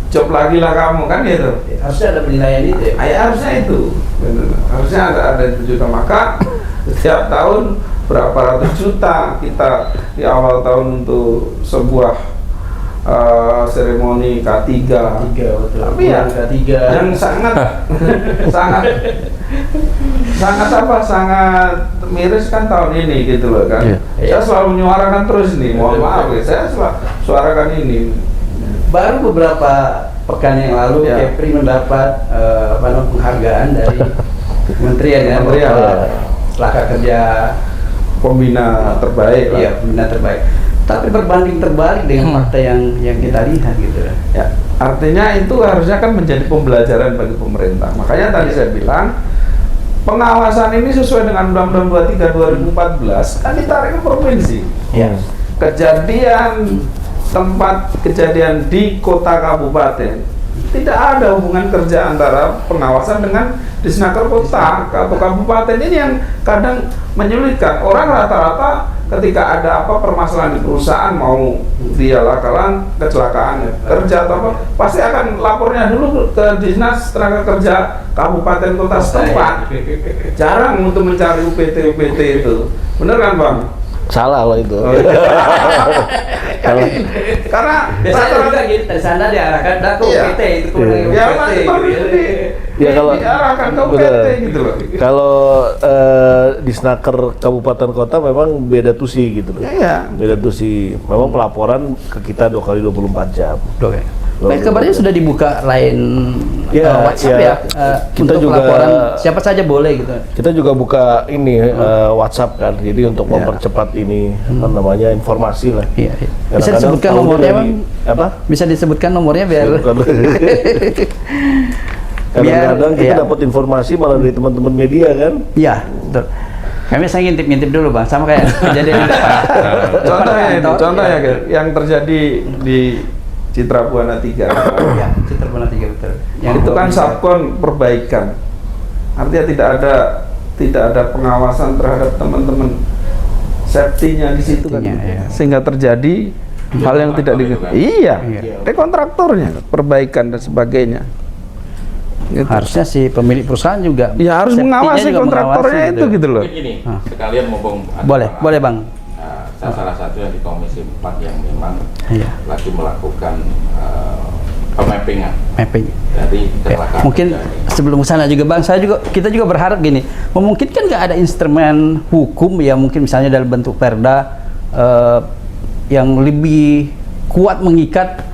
job lagi lah kamu, kan gitu. Harusnya ada penilaian itu ya. Harusnya itu, bener. Harusnya ada itu juga. Maka setiap tahun berapa ratus juta kita di awal tahun untuk sebuah seremoni K3. Betul. Tapi ya K3 yang sangat sangat miris kan tahun ini gitu loh kan. Saya selalu menyuarakan terus nih, mohon maaf ya, saya selalu suarakan ini. Baru beberapa pekan yang lalu Kepri mendapat penghargaan dari Kementerian ya, Laka Kerja Pembina terbaik lah. Iya, pembina terbaik. Tapi berbanding terbalik dengan fakta yang kita lihat gitu. Ya, artinya itu harusnya kan menjadi pembelajaran bagi pemerintah. Makanya tadi saya bilang pengawasan ini sesuai dengan Undang-Undang 23 2014 kan ditarik ke provinsi. Ya. Kejadian tempat kejadian di kota kabupaten tidak ada hubungan kerja antara pengawasan dengan disnaker kota atau kabupaten. Ini yang kadang menyulitkan orang. Rata-rata ketika ada apa permasalahan di perusahaan, mau dia lakalan kecelakaan kerja atau apa, pasti akan lapornya dulu ke dinas tenaga kerja kabupaten kota setempat. Jarang untuk mencari UPT itu, bener kan Bang? Salah loh itu. Karena biasanya juga gitu, dari sana diarahkan ke UPT itu kewenangan UPT. Ya kalau diarahkan ke UPT gitu loh. Kalau di Snaker kabupaten kota memang beda tusi gitu loh. Iya. Beda tusi. Memang pelaporan ke kita 2 kali 24 jam. Oke. Baik, kabarnya sudah dibuka line WhatsApp ya. Kita untuk juga laporan siapa saja boleh gitu. Kita juga buka ini WhatsApp kan. Jadi untuk mempercepat ini apa namanya informasi lah. Iya. Bisa Kadang-kadang disebutkan tahunya nomornya dari- Bang? Apa? Bisa disebutkan nomornya biar Kadang-kadang kita iya. dapat informasi malah dari teman-teman media kan. Iya, betul. Kami saya ngintip-ngintip dulu Bang, sama kayak kejadian di depan. Contohnya itu, Kantor. contohnya yang terjadi di Citra Buana 3. Ya, Citra Buana 3 betul. Itu kan Subkon perbaikan. Artinya tidak ada pengawasan terhadap teman-teman safety-nya di situ kan. Safety-nya, iya. Sehingga terjadi hal yang tidak di Iya. kontraktornya, perbaikan dan sebagainya. Gitu. Harusnya si pemilik perusahaan juga Ya harus safety-nya mengawasi juga kontraktornya mengawasi itu gitu loh. Mungkin gini, Ah. sekalian mumpung ada Boleh, Pak, boleh Bang. saya salah satu yang di Komisi 4 yang memang Iya. lagi melakukan pemappingan Mapping. dari kecelakaan Mungkin kerja ini. sebelum sana juga Bang, kita juga berharap gini, memungkinkan nggak ada instrumen hukum ya mungkin misalnya dalam bentuk perda yang lebih kuat mengikat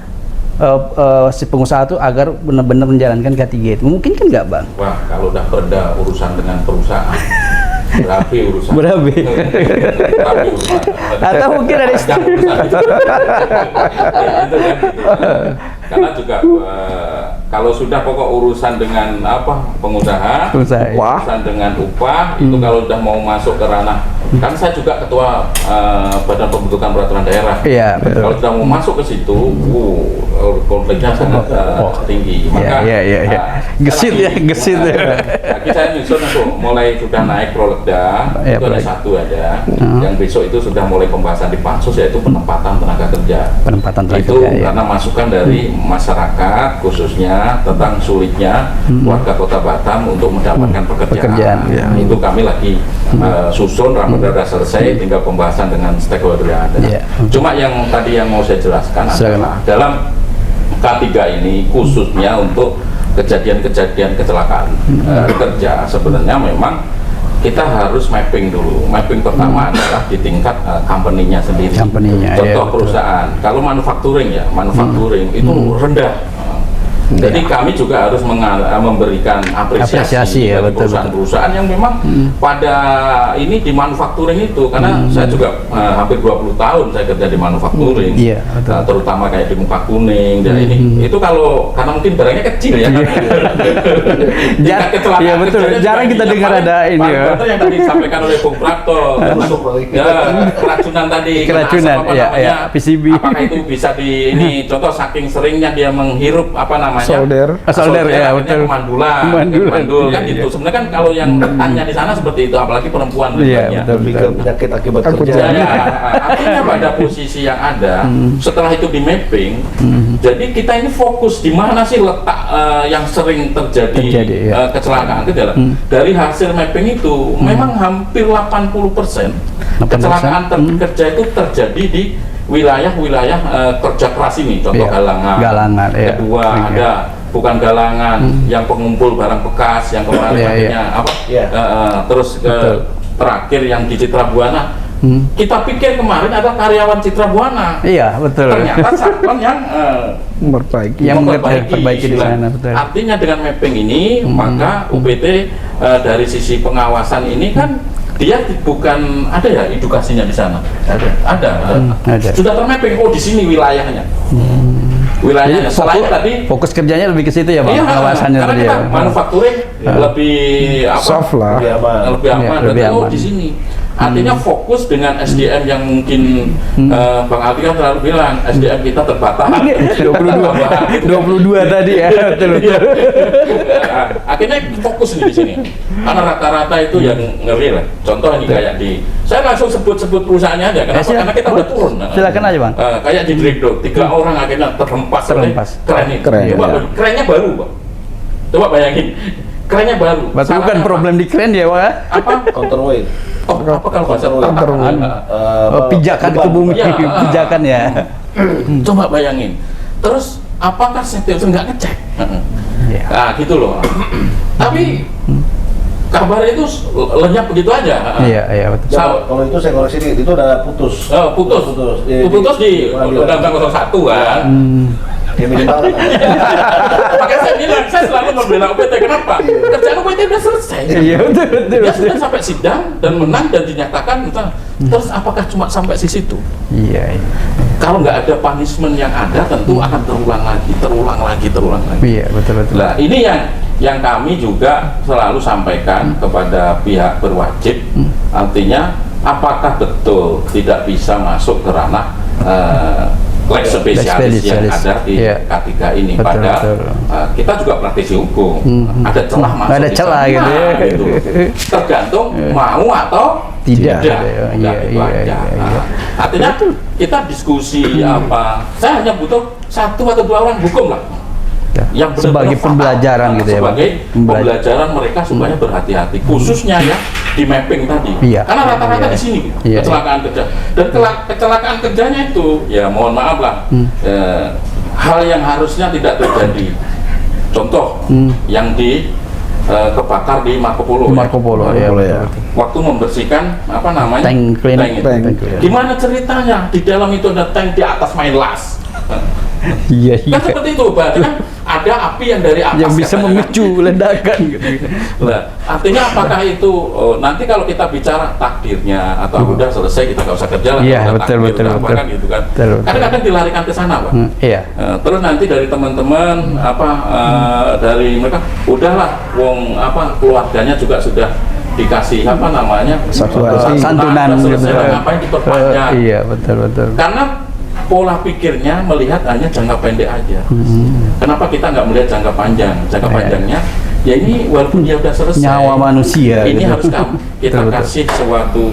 si pengusaha itu agar benar-benar menjalankan K3 itu. Mungkin kan nggak Bang? Wah, kalau udah perda urusan dengan perusahaan berapi urusan. Berapi. Berapi urusan. Atau mungkin ada Panjang urusan itu. Ya, itu kan. Karena juga kalau sudah pokok urusan dengan Pengusaha, urusan dengan upah itu kalau udah mau masuk ke ranah, kan saya juga ketua Badan Pembentukan Peraturan Daerah. Iya, betul. Kalau sudah mau masuk ke situ, konfliknya sangat tinggi. Maka Iya. Gesit ya, gesit ya. Lagi saya nyusun untuk mulai sudah naik prolegda, Iya, itu ada prolegda. satu ada, yang besok itu sudah mulai pembahasan di pansus yaitu penempatan tenaga kerja. Penempatan tenaga Itu kerja, ya. karena masukan dari masyarakat khususnya tentang sulitnya warga Kota Batam untuk mendapatkan pekerjaan. Ya. Itu kami lagi susun, rapat sudah selesai, tinggal pembahasan dengan stakeholder yang ada. Ya. Cuma yang tadi yang mau saya jelaskan Silakan. adalah dalam K3 ini khususnya untuk kejadian-kejadian kecelakaan kerja sebenarnya memang kita harus mapping dulu. Mapping pertama adalah di tingkat company-nya sendiri. Company-nya, Contoh ya, betul. perusahaan. Kalau manufacturing ya, manufacturing itu rendah. Jadi kami juga harus memberikan apresiasi Ya, bagi betul, perusahaan-perusahaan yang memang pada ini di manufacturing itu, karena saya juga hampir 20 tahun saya kerja di manufacturing, Iya, betul. terutama kayak di Muka Kuning dan ini. Itu kalau karena mungkin barangnya kecil ya. Tingkat kecelakaan Iya, betul. kerjanya Jarang juga kita tinggi. dengar Paling- ada ini, paling ya. contoh yang tadi disampaikan oleh Bung Prapto, keracunan tadi, Keracunan, kena asap, apa iya, namanya, iya, PCB. apakah itu bisa di ini contoh saking seringnya dia menghirup apa namanya Solder. Solder, ya, akhirnya betul. kemandulan, Kemandulan, kemandul kan iya, gitu. iya. Sebenarnya kan kalau yang rentannya di sana seperti itu, apalagi perempuan Iya, rentannya. betul. Lebih ke penyakit akibat Aku kerja. Ya, ya, artinya pada posisi yang ada, setelah itu di mapping, jadi kita ini fokus di mana sih letak yang sering terjadi, Terjadi, ya. kecelakaan kerja. Dari hasil mapping itu, memang hampir 80% kecelakaan kerja itu terjadi di wilayah-wilayah kerja keras ini, contoh Iya. galangan. Galangan, iya. Kedua Iya. ada bukan galangan, yang pengumpul barang bekas, yang kemarin Iya, akhirnya apa? Iya. Terus Betul. terakhir yang di Citra Buana. Kita pikir kemarin adalah karyawan Citra Buana. Iya, betul. Ternyata satpam yang Memperbaiki. Yang memperbaiki perbaiki di istilah. sana, betul. Artinya dengan mapping ini, maka UPT dari sisi pengawasan ini kan dia bukan ada ya edukasinya di sana. Ada. ada. Sudah termapping. Oh, di sini wilayahnya. Wilayahnya. Jadi Selain tadi fokus kerjanya lebih ke situ ya, Bang. iya, Pengawasannya karena tadi kita ya. manufacturing lebih apa? Soft lah. Lebih aman. Lebih aman. Iya, Dan lebih oh, aman. di sini. Artinya fokus dengan SDM yang mungkin Bang Aldi kan selalu bilang SDM kita terbatas. 22 tadi ya. Betul, betul. Akhirnya fokus nih di sini. Karena rata-rata itu yang ngeri lah. Contoh ini kayak di, saya langsung sebut-sebut perusahaannya aja. Kenapa? silakan. Karena kita udah turun. Silakan aja, Bang. Kayak di Direkdo, 3 orang akhirnya terhempas. Terhempas. Keren ini. Keren, Coba, ya. kerennya baru, Bang. Coba bayangin. Kerennya baru. Berarti Salahnya bukan apa? problem di keren ya, Bang. Apa? Counterweight. Oh, apa kalau bahasa Counterweight. Pijakan ke bumi, Iya. pijakan ya. Coba bayangin. Terus apakah safety itu nggak ngecek? Iya. Nah gitu loh. Tapi kabarnya itu lenyap begitu aja. Iya, betul. Kalau itu saya koreksi nih, itu udah putus. Putus. Putus di Undang-Undang 01 kan. Ya minimal kan. Makanya saya bilang, saya selalu membela UPT. Kenapa? Kerjaan UPT udah selesai. Iya, betul. Dia sudah sampai sidang dan menang dan dinyatakan. Terus apakah cuma sampai di situ? Iya. Kalau nggak ada punishment yang ada, tentu akan terulang lagi. Iya, betul. Nah, ini yang kami juga selalu sampaikan kepada pihak berwajib. Artinya, apakah betul tidak bisa masuk ke ranah leg spesialis yang ada di Iya. K3 ini? Betul, Padahal betul. kita juga praktisi hukum. Ada celah masuk. Ada di celah sana. gitu ya. Gitu. Tergantung mau atau Tidak. tidak. Iya, Udah, itu iya, aja. iya. Nah, artinya kita diskusi apa? Saya hanya butuh 1 atau 2 orang hukum lah. Ya, Yang sebagai benar-benar pembelajaran fatal. gitu ya, Bang. Sebagai pembelajaran mereka supaya berhati-hati, khususnya ya di mapping tadi. Iya. Karena rata-rata Iya. di sini Iya. kecelakaan kerja. Dan kecelakaan kerjanya itu ya mohon maaf lah, hal yang harusnya tidak terjadi. Contoh yang di kebakar di Marco Polo. Marco Polo, ya. betul. Waktu membersihkan apa namanya? Tank cleaning. itu. Tank. Gimana ceritanya? Di dalam itu ada tank, di atas main las. Iya, Kan seperti itu, berarti kan ada api yang dari atas Yang bisa katanya kan. memicu ledakan gitu. Nah, artinya apakah itu nanti kalau kita bicara takdirnya atau udah selesai kita nggak usah kerja lah, Iya, udah betul, takdir, betul, udah apa betul. kan gitu kan. Betul, betul. Kadang-kadang dilarikan ke sana, Pak. Iya. Terus nanti dari teman-teman dari mereka udahlah wong keluarganya juga sudah dikasih apa namanya Santunan selesai gitu. lah, ngapain diperpanjang. Iya, betul. Karena pola pikirnya melihat hanya jangka pendek aja. Kenapa kita nggak melihat jangka panjang? Jangka Iya. panjangnya, ya ini walaupun dia udah selesai, Nyawa manusia ini gitu. harus kita Betul. kasih suatu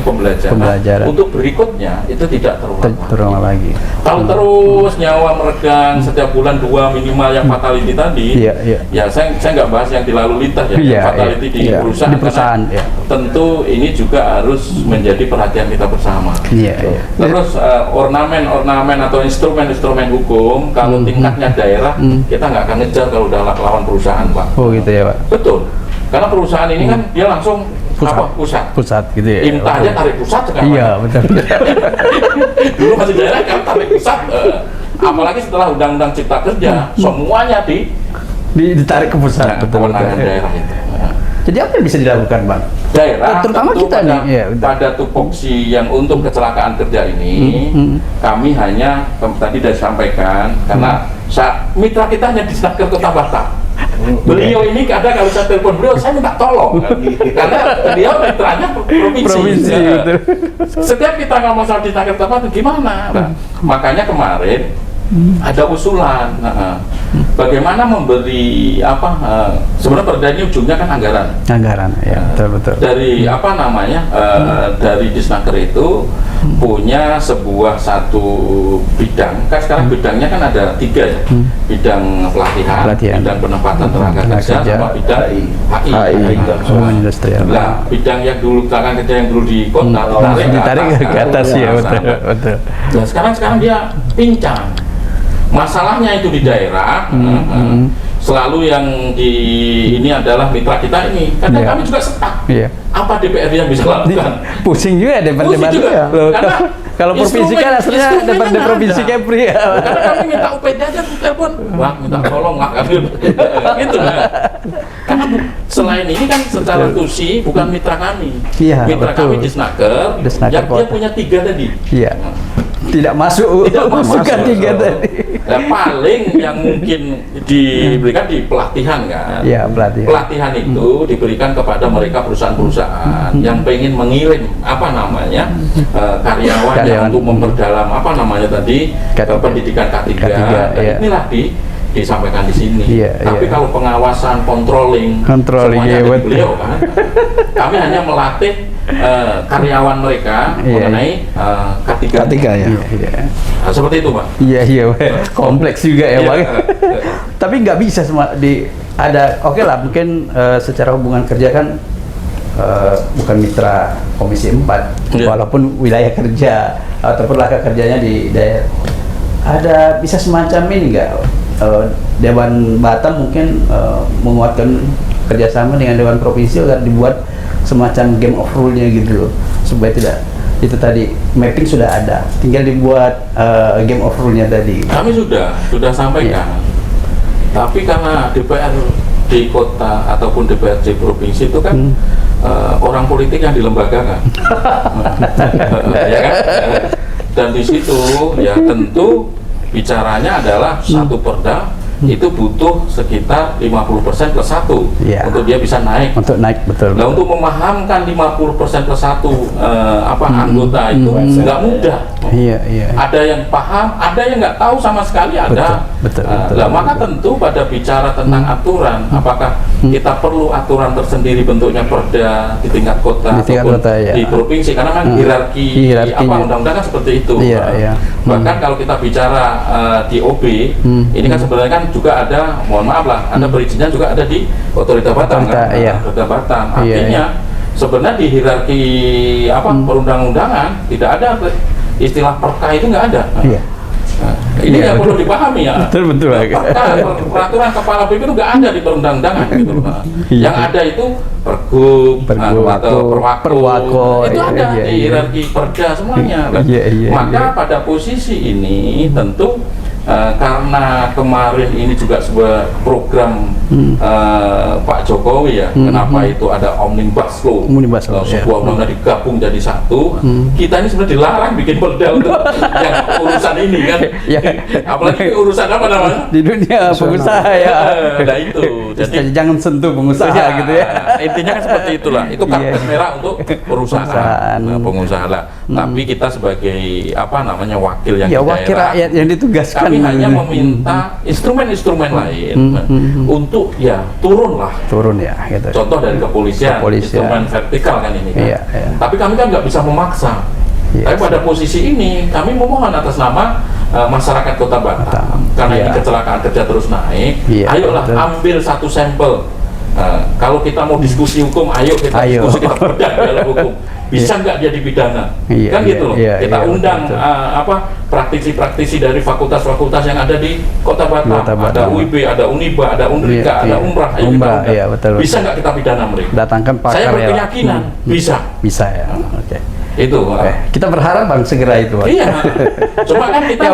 pembelajaran. Pembelajaran. Untuk berikutnya itu tidak terulang. Terulang lagi. Kalau terus nyawa meregang setiap bulan 2 minimal yang fatality tadi, Iya. ya saya nggak bahas yang di lalu lintas ya, Iya, yang fatality di iya. perusahaan. Di perusahaan, karena iya. tentu ini juga harus menjadi perhatian kita bersama. Iya. Terus ornamen atau instrumen hukum kalau tingkatnya daerah kita nggak akan ngejar kalau udah lawan perusahaan, Pak. Oh gitu ya, Pak. Betul. Karena perusahaan ini kan dia langsung pusat. Pusat gitu ya. Imta aja tarik pusat sekarang. Iya, betul. Dulu masih daerah kan tarik pusat. Apalagi setelah Undang-Undang Cipta Kerja, semuanya Ditarik ke pusat, betul. kewenangan daerah itu. Jadi apa yang bisa dilakukan, Bang? Daerah Terutama tentu kita pada, nih, iya, betul. pada tupoksi yang untuk kecelakaan kerja ini kami hanya tadi sudah sampaikan karena mitra kita hanya di Snaker Kota Batam. Beliau ini kadang kalau saya telepon beliau saya minta tolong karena beliau mitranya provinsi. betul. Setiap kita ngomong soal di Snaker Kota Batam gimana? Nah, makanya kemarin ada usulan. Bagaimana memberi sebenarnya perda ini ujungnya kan anggaran. Anggaran, ya betul. Dari dari Disnaker itu punya satu bidang. Kan sekarang bidangnya kan ada 3 ya. Bidang pelatihan, bidang penempatan tenaga kerja, sama bidang HI. Hubungan industrial. Nah, bidang yang dulu tenaga kerja yang dulu di kota ditarik ke atas ya, betul. Nah, sekarang dia pincang. Masalahnya itu di daerah. Selalu yang ini adalah mitra kita ini. Karena kami juga setak. Apa DPR yang bisa lakukan? Pusing juga debat-debat. Karena kalau provinsi kan aslinya debat provinsi Kepri. Karena kami minta UPD aja telepon, wah minta tolong lah kami gitu lah. Karena selain ini kan secara tusi bukan mitra kami. Mitra kami Disnaker yang dia punya 3 tadi. Tidak masuk kan 3 tadi. Nah, paling yang mungkin diberikan di pelatihan kan. Pelatihan itu diberikan kepada mereka perusahaan-perusahaan yang pengen mengirim karyawan untuk memperdalam pendidikan K3. Inilah disampaikan di sini. Tapi kalau pengawasan, controlling semuanya dari beliau kan. Kami hanya melatih karyawan mereka mengenai K3 ya. Nah, seperti itu, Pak. Iya, kompleks juga ya, Pak. Tapi nggak bisa semua oke lah, mungkin secara hubungan kerja kan bukan mitra Komisi 4, walaupun wilayah kerja ataupun laka kerjanya di daerah. Ada bisa semacam ini nggak? Dewan Batam mungkin menguatkan kerjasama dengan Dewan Provinsi agar dibuat semacam game of rule-nya gitu loh, supaya tidak itu tadi mapping sudah ada, tinggal dibuat game of rule-nya tadi. Kami sudah sampaikan, tapi karena DPR di kota ataupun DPRD provinsi itu kan orang politik yang dilembagakan, ya kan? Dan di situ ya tentu bicaranya adalah satu perda itu butuh sekitar 50% plus 1 untuk dia bisa naik. Untuk naik, betul. Nah, untuk memahamkan 50% plus 1 anggota itu nggak mudah. Ada yang paham, ada yang nggak tahu sama sekali, ada. Betul. Maka tentu pada bicara tentang aturan, apakah kita perlu aturan tersendiri bentuknya perda di tingkat kota ataupun di provinsi, karena memang hierarki undang-undang kan seperti itu. Bahkan kalau kita bicara di OB, ini kan sebenarnya kan juga ada, mohon maaf lah, ada perizinan juga ada di Otorita Batam kan. Otorita Batam. Artinya sebenarnya di hierarki perundang-undangan tidak ada istilah perka, itu nggak ada. Ini yang perlu dipahami ya. Betul. Peraturan kepala BIM itu nggak ada di perundang-undangan gitu. Yang ada itu pergub atau perwako itu ada di hierarki perda semuanya. Maka pada posisi ini tentu karena kemarin ini juga sebuah program Pak Jokowi ya, kenapa itu ada Omnibus Law, sebuah undang-undang digabung jadi satu. Kita ini sebenarnya dilarang bikin perda untuk yang urusan ini kan. Apalagi urusan apa namanya di dunia pengusaha ya. Nah itu, jadi jangan sentuh pengusaha gitu ya. Intinya kan seperti itulah. Itu karpet merah untuk perusahaan, pengusaha lah. Tapi kita sebagai wakil yang wakil rakyat yang ditugaskan, kami hanya meminta instrumen-instrumen lain untuk turun ya gitu. Contoh dari kepolisian. Instrumen vertikal kan ini kan. Tapi kami kan nggak bisa memaksa. Tapi pada posisi ini kami memohon atas nama masyarakat Kota Batam, karena ini kecelakaan kerja terus naik. Ayolah ambil satu sampel. Kalau kita mau diskusi hukum, ayo kita diskusi, kita bedah dalam hukum. Bisa nggak dia dipidana? Kan gitu loh. Kita undang praktisi-praktisi dari fakultas-fakultas yang ada di Kota Batam. Ada UIB, ada Uniba, ada Unrika, ada Umrah. Ayo kita undang. Bisa nggak kita pidana mereka? Datangkan pakar. Saya berkeyakinan bisa ya. Oke. Itu kita berharap Bang segera itu, Bang. Iya. Cuma kan kita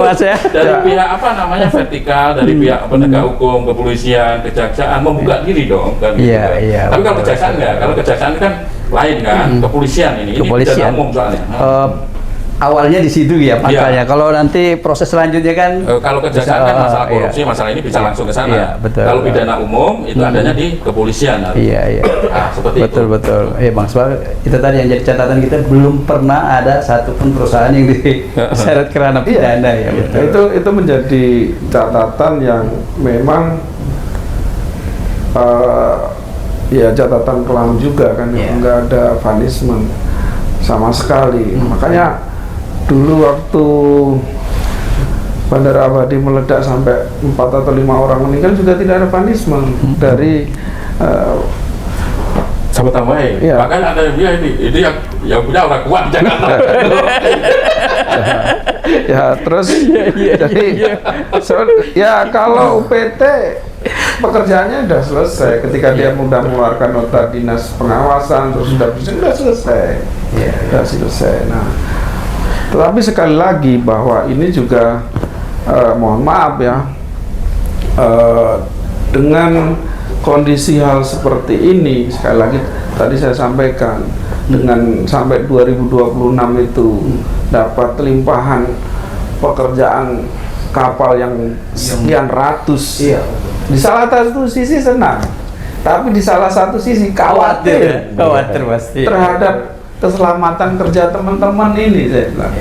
dari pihak vertikal, dari pihak penegak hukum, kepolisian, kejaksaan membuka diri dong kan. Tapi kalau kejaksaan enggak, kalau kejaksaan kan lain kan, kepolisian ini pidana umum soalnya. awalnya di situ ya makanya. Kalau nanti proses selanjutnya kan kalau kejaksaan kan masalah korupsi, masalah ini bisa langsung ke sana. Iya, betul. Kalau pidana umum itu adanya di kepolisian. Iya. Nah, seperti betul itu. betul. Bang, sebab itu tadi yang jadi catatan kita, belum pernah ada satupun perusahaan yang diseret kerana pidana ya. Betul. Itu menjadi catatan yang memang ya catatan kelam juga kan, nggak ada punishment sama sekali. Makanya dulu waktu Bandara Abadi meledak sampai 4 atau 5 orang meninggal juga tidak ada punishment dari sama tambahin. Iya. Bahkan ada yang bilang ini yang punya orang kuat Jakarta. ya terus jadi ya kalau UPT pekerjaannya sudah selesai ketika dia sudah mengeluarkan nota dinas pengawasan terus sudah selesai. Sudah selesai. Nah, tetapi sekali lagi bahwa ini juga mohon maaf ya, dengan kondisi hal seperti ini, sekali lagi tadi saya sampaikan, dengan sampai 2026 itu dapat limpahan pekerjaan kapal yang sekian ratus. Di salah satu sisi senang, tapi di salah satu sisi khawatir pasti terhadap keselamatan kerja teman-teman ini, saya bilang.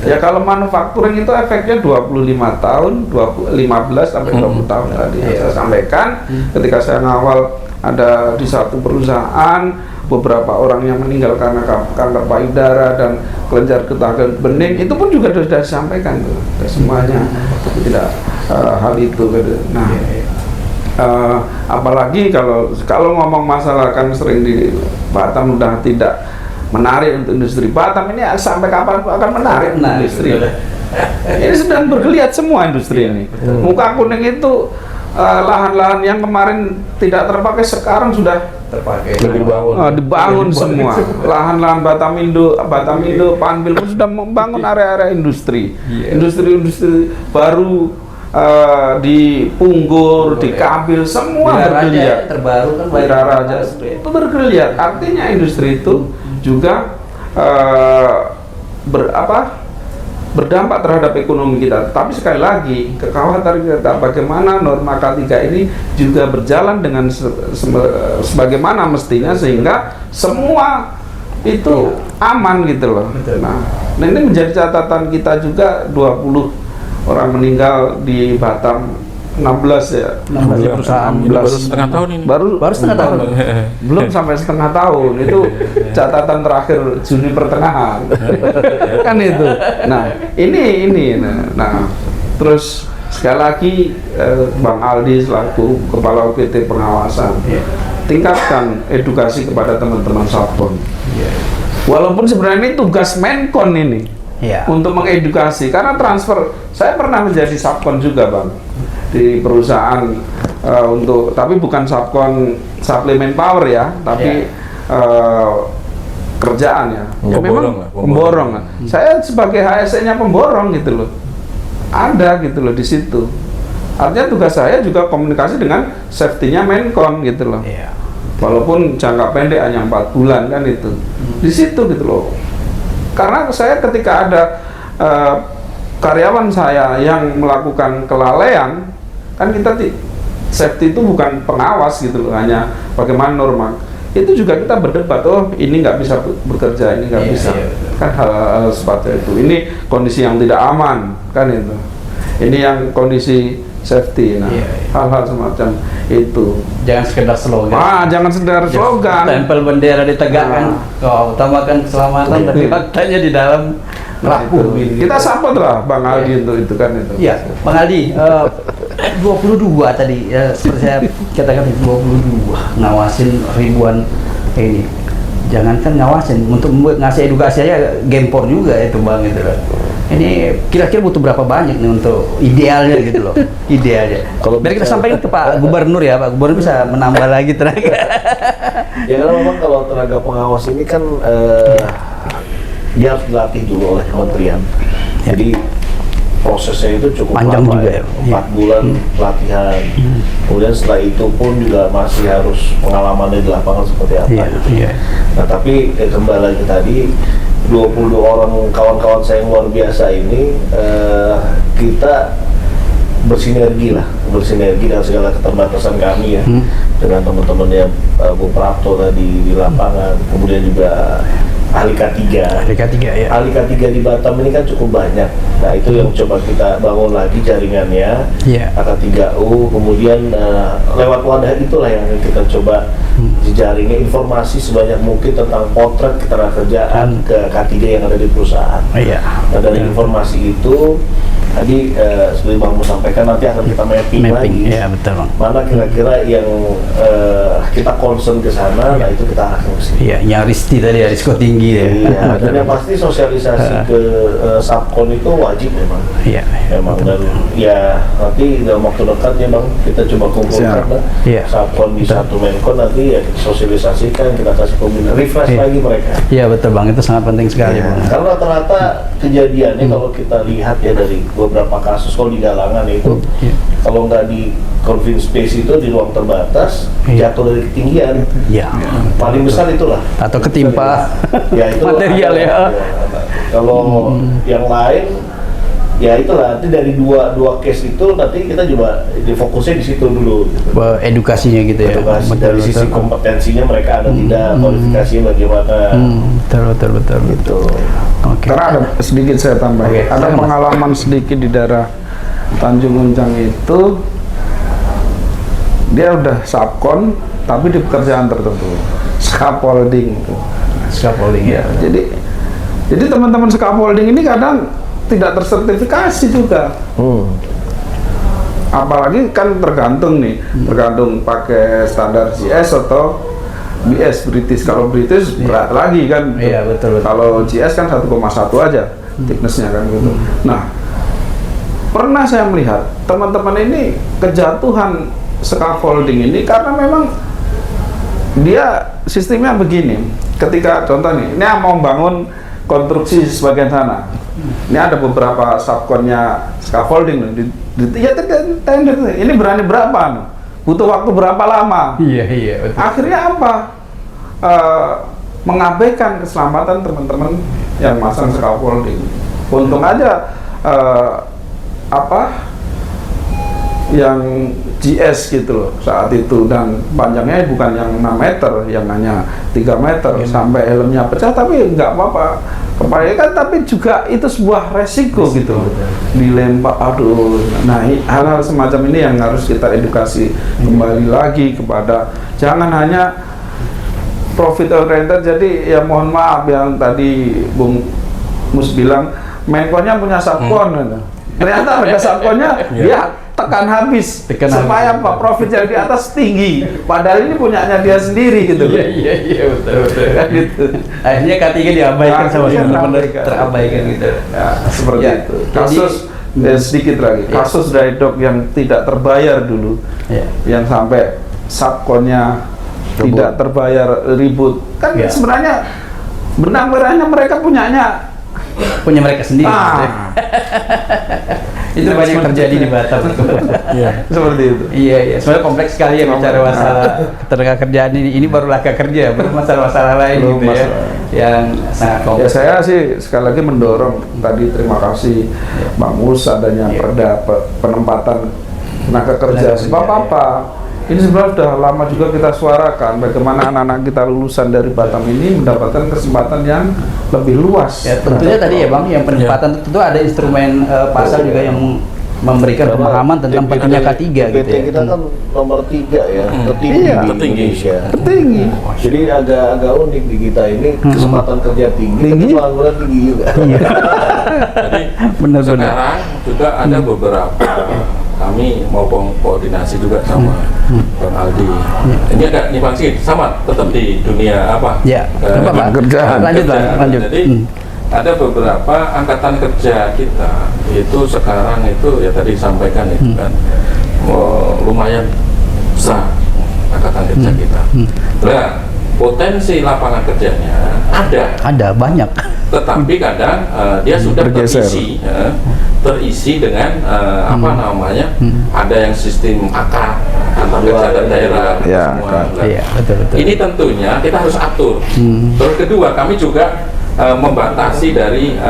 Ya kalau manufacturing itu efeknya 25 tahun, 15 sampai 20 tahun tadi saya sampaikan. Ketika saya ngawal ada di satu perusahaan beberapa orang yang meninggal karena kanker payudara dan kelenjar getah bening, itu pun juga sudah disampaikan tuh, semuanya tidak hal itu. Nah, apalagi kalau ngomong masalah kan sering di Batam udah tidak menarik untuk industri Batam ini, sampai kapan akan menarik industri? Ini sedang bergeliat semua industri ini. Muka Kuning itu lahan-lahan yang kemarin tidak terpakai sekarang sudah terpakai. Dibangun semua. Lahan-lahan Batamindo, Panbil pun sudah membangun area-area industri. Industri-industri baru di Punggur, di Kabil, semua bergeliat. Terbaru kan Wiraraja itu bergeliat. Artinya industri itu juga berdampak terhadap ekonomi kita. Tapi sekali lagi, kekhawatiran kita bagaimana norma K3 ini juga berjalan dengan sebagaimana mestinya, sehingga semua itu aman gitu loh. Nah, ini menjadi catatan kita juga. 20 orang meninggal di Batam, 16 ya. 16 perusahaan. Baru setengah tahun ini. Baru setengah tahun. Belum sampai setengah tahun. Itu catatan terakhir Juni pertengahan. Kan itu. Nah, ini. Nah, terus sekali lagi Bang Aldi selaku Kepala UPT Pengawasan, tingkatkan edukasi kepada teman-teman Subkon. Walaupun sebenarnya ini tugas Menkon ini. Untuk mengedukasi, karena transfer, saya pernah menjadi Subkon juga Bang di perusahaan tapi bukan Subkon suplemen power ya, tapi kerjaan ya. Memang pemborong. Saya sebagai HSE-nya pemborong gitu loh, ada gitu loh di situ. Artinya tugas saya juga komunikasi dengan safety-nya Menkon gitu loh. Walaupun jangka pendek hanya 4 bulan kan itu di situ gitu loh. Karena saya ketika ada karyawan saya yang melakukan kelalaian, kan kita safety itu bukan pengawas gitu loh, hanya bagaimana norma. Itu juga kita berdebat, oh ini nggak bisa bekerja, ini nggak bisa. Kan hal-hal seperti itu. Ini kondisi yang tidak aman, kan itu. Ini yang kondisi safety. Nah, hal-hal semacam itu. Jangan sekedar slogan. Jangan sekedar slogan. Tempel bendera ditegakkan, utamakan keselamatan, tapi faktanya di dalam rapuh. Kita support lah Bang Aldi untuk itu kan itu. Iya, Bang Aldi, 22 tadi ya, seperti saya katakan 22 ngawasin ribuan ini. Jangankan ngawasin, untuk ngasih edukasi aja gempor juga itu Bang itu loh. Ini kira-kira butuh berapa banyak nih untuk idealnya gitu loh, idealnya. Kalau biar kita sampaikan ke Pak Gubernur ya, Pak Gubernur bisa menambah lagi tenaga. Ya karena memang kalau tenaga pengawas ini kan dia harus dilatih dulu oleh kementerian. Jadi prosesnya itu cukup panjang lama juga ya, ya. 4 bulan pelatihan. Kemudian setelah itu pun juga masih harus pengalaman di lapangan seperti apa gitu. Nah tapi kembali lagi tadi 22 orang kawan-kawan saya yang luar biasa ini, kita bersinergi dengan segala keterbatasan kami ya, dengan teman-temannya Bu Prapto tadi di lapangan, kemudian juga ahli K3 ya. ahli K3 di Batam ini kan cukup banyak. Nah itu yang coba kita bangun lagi jaringannya, AK3U, kemudian lewat wadah itulah yang kita coba jejaringnya informasi sebanyak mungkin tentang potret ketenagakerjaan ke K3 yang ada di perusahaan. Nah dari informasi itu tadi seperti Bang Mus sampaikan, nanti akan kita mapping lagi. Iya, betul Bang. Mana kira-kira yang kita concern ke sana, nah itu kita arahkan ke sini. Iya, yang risiko tadi ya, risiko tinggi ya. Iya, dan yang pasti sosialisasi ke subkon itu wajib memang. Iya. Memang, dan ya nanti dalam waktu dekat ya Bang, kita coba kumpulkan subkon di satu Menkon, nanti ya kita sosialisasikan, kita kasih kombinasi, refresh lagi mereka. Iya betul Bang, itu sangat penting sekali Bang. Karena rata-rata kejadiannya kalau kita lihat ya dari beberapa kasus, kalau di Galangan itu kalau nggak di confined space itu di ruang terbatas, jatuh dari ketinggian, paling besar itulah, atau ketimpa itu material ya. Kalau yang lain ya itulah, nanti dari dua case itu nanti kita coba difokusnya di situ dulu gitu. Edukasinya gitu ya. Edukasi dari sisi kompetensinya mereka ada tidak, kualifikasinya bagaimana. Betul gitu. Karena ada sedikit saya tambah, ada pengalaman sedikit di daerah Tanjung Uncang itu, dia udah subkon tapi di pekerjaan tertentu, scaffolding ya. Jadi teman-teman scaffolding ini kadang tidak tersertifikasi juga. Apalagi kan tergantung pakai standar GS atau BS British. Kalau British berat lagi kan. Iya, betul. Kalau GS kan 1,1 aja thicknessnya kan gitu. Nah, pernah saya melihat teman-teman ini kejatuhan scaffolding ini karena memang dia sistemnya begini. Ketika contoh nih, ini mau bangun konstruksi sebagian sana. Ini ada beberapa subkonnya scaffolding ya tender. Ini berani berapa? Butuh waktu berapa lama? Iya betul. Akhirnya apa? Mengabaikan keselamatan teman-teman yang masang scaffolding. Untung aja yang GS gitu loh saat itu, dan panjangnya bukan yang 6 meter, yang hanya 3 meter sampai helmnya pecah, tapi nggak apa-apa, kepayakan, tapi juga itu sebuah resiko gitu, dilempar, aduh. Nah hal-hal semacam ini yang harus kita edukasi kembali lagi kepada, jangan hanya profit oriented. Jadi ya mohon maaf yang tadi Bung Mus bilang Menkonnya punya subkon, ternyata harga subkonnya dia tekan habis supaya apa, profitnya di atas tinggi, padahal ini punyanya dia sendiri gitu. Iya betul gitu. Akhirnya K3 diabaikan sama benar-benar terabaikan gitu ya, seperti itu. Kasus sedikit lagi, kasus dry dock yang tidak terbayar dulu, yang sampai subkonnya tidak terbayar, ribut kan. Sebenarnya benang merahnya mereka punya mereka sendiri. Itu banyak terjadi di Batam. Seperti itu. Iya. Sebenarnya kompleks sekali ya bicara masalah ketenagakerjaan ini. Ini baru laka kerja, belum masalah-masalah lain gitu ya. Yang sangat kompleks. Ya saya sih sekali lagi mendorong tadi, terima kasih Bang Mus adanya perda penempatan tenaga kerja. Sebab apa? Ini sebenarnya sudah lama juga kita suarakan bagaimana anak-anak kita lulusan dari Batam ini mendapatkan kesempatan yang lebih luas. Ya, tentunya tadi ya Bang, yang penempatan tentu ada instrumen pasar juga yang memberikan pemahaman tentang pentingnya K3 gitu ya. Kita kan nomor 3 ya, tertinggi di Indonesia. Tertinggi. Jadi agak unik di kita ini, kesempatan kerja tinggi, tapi pengangguran tinggi juga. Jadi sekarang juga ada beberapa, kami mau koordinasi juga sama Bang Aldi. Ini agak nyimpang sih, sama tetap di dunia kerjaan. Lanjut. Jadi ada beberapa angkatan kerja kita itu sekarang itu ya tadi disampaikan itu kan lumayan besar angkatan kerja kita. Nah, potensi lapangan kerjanya ada banyak, tetapi kadang dia sudah terisi dengan ada yang sistem akad antar kerja dan daerah semua. Betul. Ini tentunya kita harus atur. Terus kedua, kami juga membatasi dari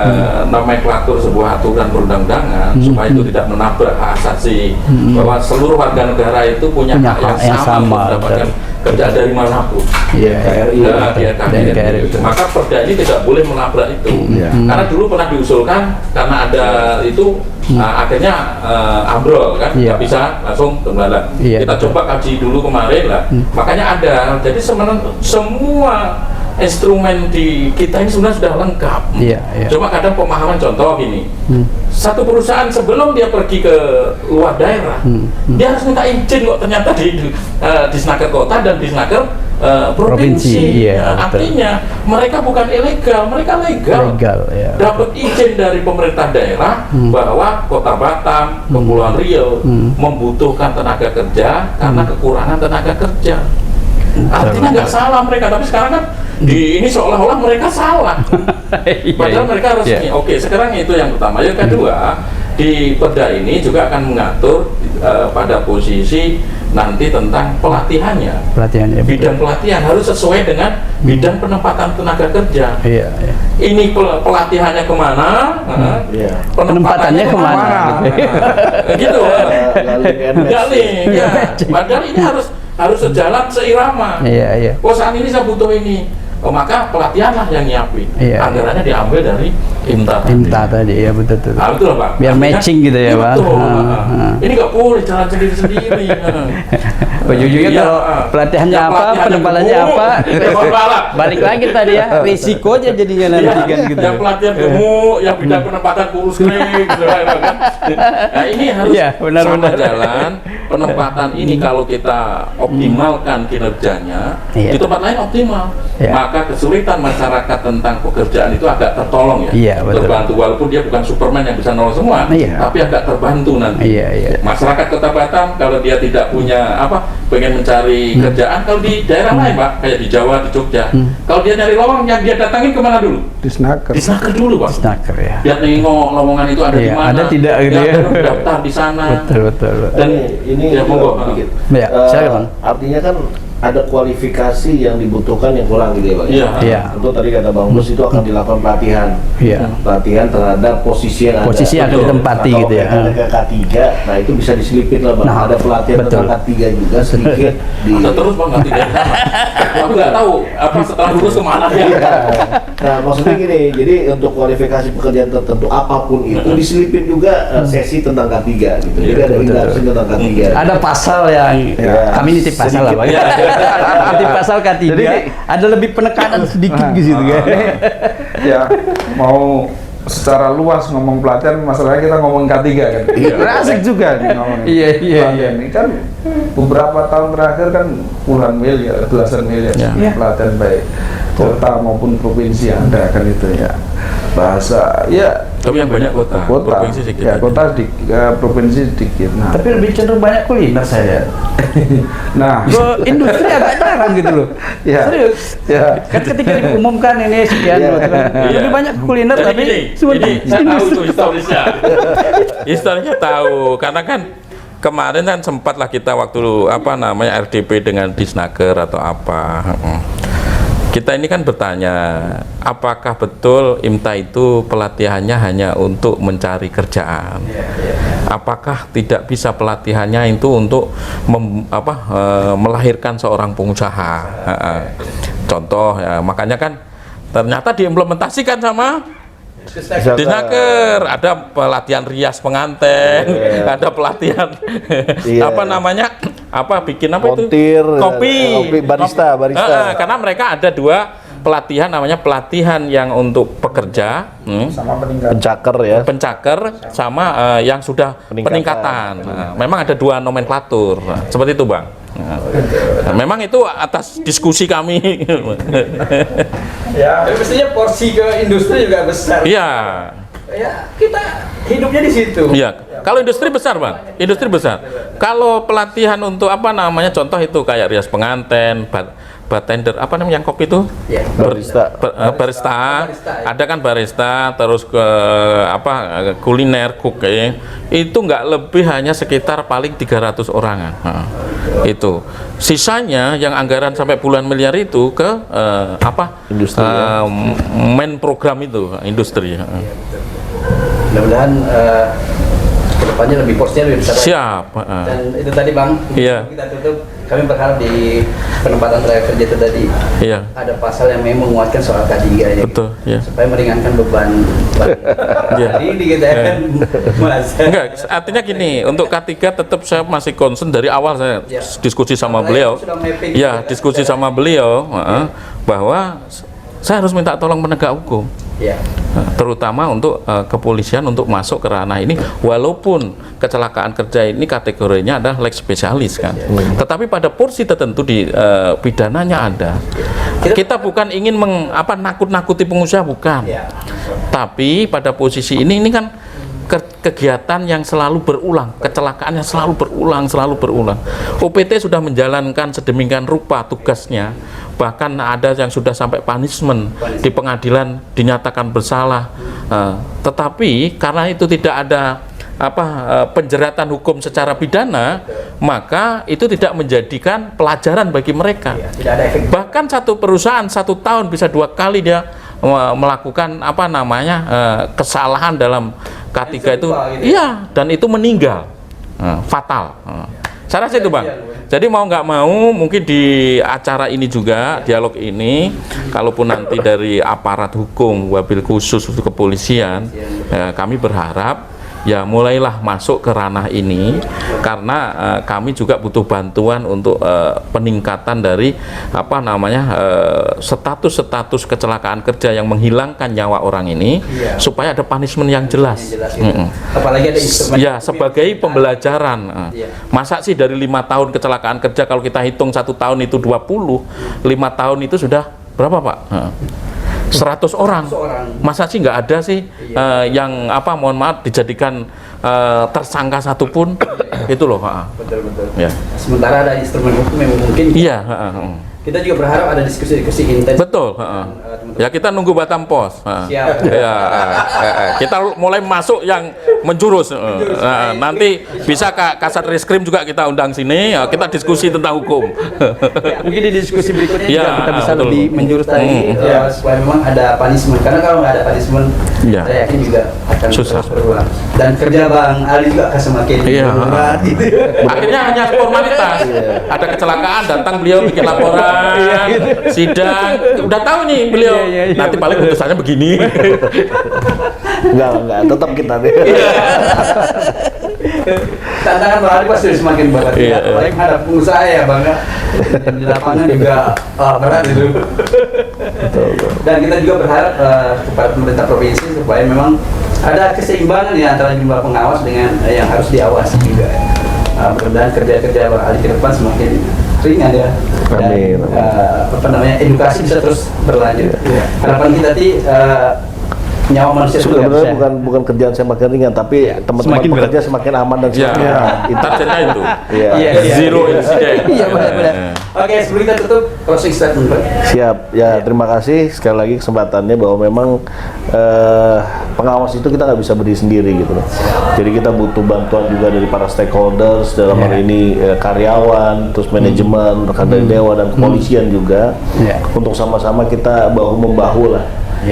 nomenklatur sebuah aturan perundang-undangan supaya itu tidak menabrak hak asasi bahwa seluruh warga negara itu punya hak yang sama untuk mendapatkan kerjaan dari manapun. KRI. Maka perda ini tidak boleh menabrak itu. Karena dulu pernah diusulkan karena ada itu akhirnya ambrol kan, nggak bisa langsung berjalan. Kita coba kaji dulu kemarin lah. Makanya ada. Jadi semua instrumen di kita ini sebenarnya sudah lengkap. Cuma kadang pemahaman, contoh gini, satu perusahaan sebelum dia pergi ke luar daerah, dia harus minta izin kok ternyata di Disnaker kota dan Disnaker provinsi. Artinya mereka bukan ilegal, mereka legal. Dapat izin dari pemerintah daerah bahwa Kota Batam, Kepulauan Riau membutuhkan tenaga kerja karena kekurangan tenaga kerja. Artinya nggak salah mereka, tapi sekarang kan di ini seolah-olah mereka salah. Padahal mereka harus oke, sekarang itu yang pertama. Yang kedua, di perda ini juga akan mengatur pada posisi nanti tentang pelatihannya. Bidang pelatihan harus sesuai dengan bidang penempatan tenaga kerja. Ini pelatihannya kemana? Penempatannya kemana? Gitu. Galing. Padahal ini harus sejalan seirama. Oh, saat ini saya butuh ini. Oh, maka pelatihanlah yang nyiapin. Anggarannya diambil dari IMTA tadi. Betul. Betul Pak. Biar matching gitu ya Pak. Ini nggak boleh jalan sendiri-sendiri. Ujung-ujungnya kalau pelatihannya apa, penempatannya apa, balik lagi tadi ya, risikonya jadinya nanti kan gitu. Yang pelatihan gemuk, yang bidang penempatan kurus kering, gitu kan. Nah ini harus sama jalan. Penempatan ini kalau kita optimalkan kinerjanya, di tempat lain optimal, maka kesulitan masyarakat tentang pekerjaan itu agak tertolong ya. Terbantu, walaupun dia bukan Superman yang bisa nolong semua, tapi agak terbantu nanti. Masyarakat Kota Batam kalau dia tidak punya pengen mencari kerjaan, kalau di daerah lain Pak, kayak di Jawa, di Jogja, kalau dia nyari lowongan yang dia datangin kemana dulu? Disnaker dulu Pak. Dia nengok lowongan itu ada di mana, ada tidak gitu ya, daftar di sana. Betul. Dan ini ya, monggo sedikit. Artinya kan ada kualifikasi yang dibutuhkan yang kurang gitu ya Pak. Tentu tadi kata Bang Mus itu akan dilakukan pelatihan. Pelatihan terhadap posisi yang yang akan ditempati gitu ya. Ada ke K3, nah itu bisa diselipin lah Bang. Ada pelatihan tentang K3 juga sedikit terus Bang K3 sama. Aku nggak tahu setelah lulus kemana ya. Nah maksudnya gini, jadi untuk kualifikasi pekerjaan tertentu apapun itu diselipin juga sesi tentang K3 gitu. Jadi ada indikasi tentang K3. Ada pasal yang kami nitip pasal lah Bang. Di pasal K3 jadi, ada lebih penekanan sedikit gitu kan. Ya, mau secara luas ngomong pelatihan, masalahnya kita ngomong K3 kan. Asik juga nih ngomongin. Pelatihan ini kan beberapa tahun terakhir kan puluhan miliar, belasan miliar pelatihan baik kota maupun provinsi ada kan itu ya. Bahasa tapi yang banyak kota provinsi sedikit. Kota provinsi sedikit. Nah, tapi lebih cenderung banyak kuliner saya. Nah, industri agak jarang gitu loh. Serius. Kan ketika diumumkan ini sekian lebih banyak kuliner. Tapi ini saya tahu tuh historisnya. Historisnya tahu karena kan kemarin kan sempatlah kita waktu RDP dengan Disnaker atau apa. Kita ini kan bertanya, apakah betul IMTA itu pelatihannya hanya untuk mencari kerjaan? Apakah tidak bisa pelatihannya itu untuk melahirkan seorang pengusaha? Contoh ya, makanya kan ternyata diimplementasikan sama Disnaker, ada pelatihan rias pengantin, ada pelatihan bikin Montir, kopi barista. Karena mereka ada dua pelatihan, namanya pelatihan yang untuk pekerja, sama pencaker sama yang sudah peningkatan. Memang ada dua nomenklatur, seperti itu Bang. Memang itu atas diskusi kami. Tapi mestinya porsi ke industri juga besar. Kita hidupnya di situ. Kalau industri besar Bang, industri besar. Kalau pelatihan untuk contoh itu kayak rias pengantin, bartender, apa namanya yang kopi itu? Ya. Barista. Barista, ya. ada kan barista, terus ke kuliner, cooking, itu nggak lebih hanya sekitar paling 300 orangan. Itu sisanya yang anggaran sampai puluhan miliar itu ke Industri, main program itu industri. Mudah-mudahan kedepannya lebih porsinya lebih besar. Siap. Dan itu tadi Bang, Iya. kita tutup. Kami berharap di penempatan tenaga kerja itu tadi Iya. ada pasal yang memang menguatkan soal K3 ya. Betul, iya. Supaya meringankan beban. Iya. Hari ini kita kan masa. Enggak, artinya gini, untuk K3 tetap saya masih concern dari awal saya Ya. diskusi sama Karena beliau. sudah mapping Ya, juga, diskusi kan? sama beliau bahwa saya harus minta tolong penegak hukum. Ya. Terutama untuk kepolisian untuk masuk ke ranah ini, walaupun kecelakaan kerja ini kategorinya adalah leg spesialis kan, tetapi pada porsi tertentu di pidananya ada. Kita bukan ingin nakut-nakuti pengusaha, bukan, Ya. tapi pada posisi ini kan kegiatan yang selalu berulang, kecelakaan yang selalu berulang. OPT sudah menjalankan sedemikian rupa tugasnya, bahkan ada yang sudah sampai punishment di pengadilan dinyatakan bersalah. Tetapi karena itu tidak ada penjeratan hukum secara pidana, maka itu tidak menjadikan pelajaran bagi mereka. Tidak ada efek. Bahkan satu perusahaan 1 tahun bisa 2 kali dia melakukan kesalahan dalam K3 itu, Gitu. iya, dan itu meninggal, fatal. Saya rasa itu Bang. Jadi mau nggak mau mungkin di acara ini juga, dialog ini, kalaupun nanti dari aparat hukum, wabil khusus untuk kepolisian, kami berharap ya mulailah masuk ke ranah ini, karena kami juga butuh bantuan untuk peningkatan dari status kecelakaan kerja yang menghilangkan nyawa orang ini, supaya ada punishment yang jelas. Apalagi ada instrumen Ya, sebagai pembelajaran. Masa sih dari 5 tahun kecelakaan kerja, kalau kita hitung 1 tahun itu 20, 5 tahun itu sudah berapa Pak? 100 orang. Masa sih nggak ada sih yang mohon maaf dijadikan tersangka satupun itu loh Pak. Betul. Ya. Sementara ada instrumen hukum yang mungkin Iya. kita juga berharap ada diskusi-diskusi intens. Betul. Ya, kita nunggu Batam Pos. Siap. Ya, kita mulai masuk yang menjurus. Nanti bisa Kasat Reskrim juga kita undang sini. Kita diskusi tentang hukum. Mungkin di diskusi berikutnya Ya, juga kita bisa betul. lebih menjurus tadi. Supaya memang ada punishment. Karena kalau nggak ada punishment, Ya. saya yakin juga akan Susah. terus berulang. Dan kerja Bang Ali juga akan semakin Iya. berat gitu. Akhirnya hanya formalitas. Ada kecelakaan, datang beliau bikin laporan, sidang. Udah tahu nih beliau. Nanti paling putusannya begini. Enggak, tetap kita deh. Tantangan Bang Ali pasti semakin berat. Iya. Apalagi ada pengusaha ya Bang. Dan di lapangan juga berat itu. Dan kita juga berharap kepada pemerintah provinsi supaya memang ada keseimbangan ya antara jumlah pengawas dengan yang harus diawasi juga. Mudah-mudahan kerja-kerja Bang Ali ke depan semakin ringan ya. Amin. Dan edukasi bisa terus berlanjut. Harapan kita nyawa manusia Sebenarnya bukan kerjaan saya makin ringan, tapi teman-teman Semakin pekerja semakin aman dan Ya, semakin itu. targetnya itu. Iya. Zero incident. Iya benar-benar. Oke, sebelum kita tutup closing statement Pak. Siap, ya terima kasih sekali lagi kesempatannya, bahwa memang pengawas itu kita nggak bisa berdiri sendiri gitu loh. Jadi kita butuh bantuan juga dari para stakeholders, dalam hal ini karyawan, terus manajemen, rekan dari dewa dan kepolisian juga, untuk sama-sama kita bahu membahu lah,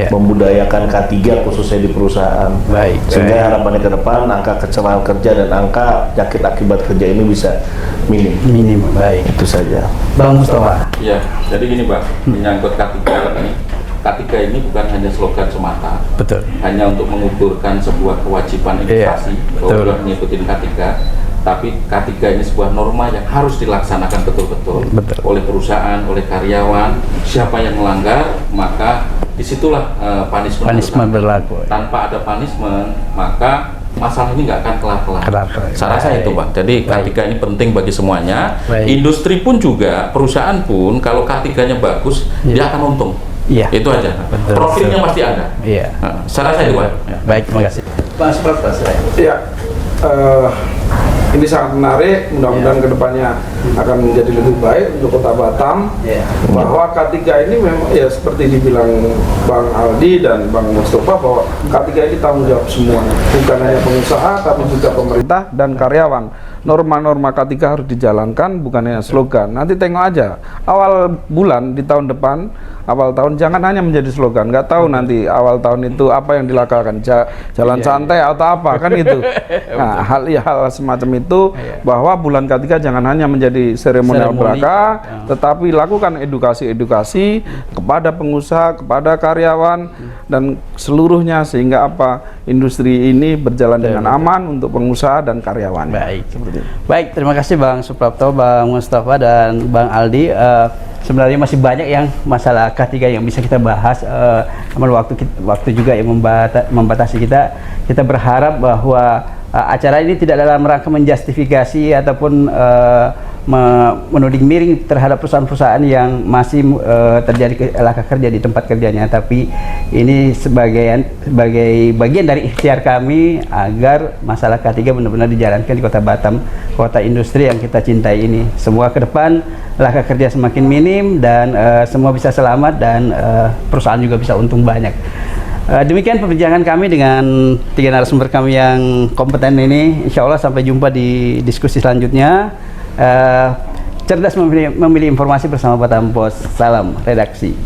membudayakan K3 khususnya di perusahaan. Baik. Sehingga harapannya ke depan angka kecelakaan kerja dan angka sakit akibat kerja ini bisa minim. Baik. Itu saja. Bang Mustafa. Ya, jadi gini Bang, menyangkut K3 ini. K3 ini bukan hanya slogan semata, Betul. hanya untuk mengukurkan sebuah kewajiban investasi, bahwa mengikuti K3, tapi K3 ini sebuah norma yang harus dilaksanakan betul-betul oleh perusahaan, oleh karyawan. Siapa yang melanggar, maka disitulah punishment berlaku. Tanpa ada punishment, maka masalah ini nggak akan kelar-kelar. Saya rasa itu Bang. Jadi K3 ini penting bagi semuanya. Industri pun juga, perusahaan pun, kalau K3-nya bagus, dia akan untung. Iya. Itu aja. Profitnya pasti ada. Iya. Saya rasa itu Bang. Baik, terima kasih. Pak Suprapto. Ya, Ini sangat menarik, mudah-mudahan kedepannya akan menjadi lebih baik untuk Kota Batam. Bahwa K3 ini memang ya seperti dibilang Bang Aldi dan Bang Mustafa, bahwa K3 ini tanggung jawab semua, bukan hanya pengusaha tapi juga pemerintah dan karyawan. Norma-norma K3 harus dijalankan, bukan hanya slogan. Nanti tengok aja awal bulan di tahun depan, awal tahun jangan hanya menjadi slogan. Nggak tahu nanti awal tahun itu apa yang dilakukan, jalan santai atau apa kan itu. Nah, hal semacam itu, bahwa bulan K3 jangan hanya menjadi seremonial belaka, tetapi lakukan edukasi kepada pengusaha, kepada karyawan dan seluruhnya, sehingga apa, industri ini berjalan dengan aman untuk pengusaha dan karyawan. Baik, terima kasih Bang Suprapto, Bang Mustafa dan Bang Aldi. Sebenarnya masih banyak yang masalah K3 yang bisa kita bahas. Namun waktu juga yang membatasi kita. Kita berharap bahwa acara ini tidak dalam rangka menjustifikasi ataupun menuding miring terhadap perusahaan-perusahaan yang masih terjadi laka kerja di tempat kerjanya, tapi ini sebagai bagian dari ikhtiar kami agar masalah K3 benar-benar dijalankan di Kota Batam, kota industri yang kita cintai ini. Semua ke depan laka kerja semakin minim dan semua bisa selamat dan perusahaan juga bisa untung banyak. Demikian perbincangan kami dengan 3 narasumber kami yang kompeten ini. Insya Allah sampai jumpa di diskusi selanjutnya. Cerdas memilih informasi bersama Batam Pos. Salam redaksi.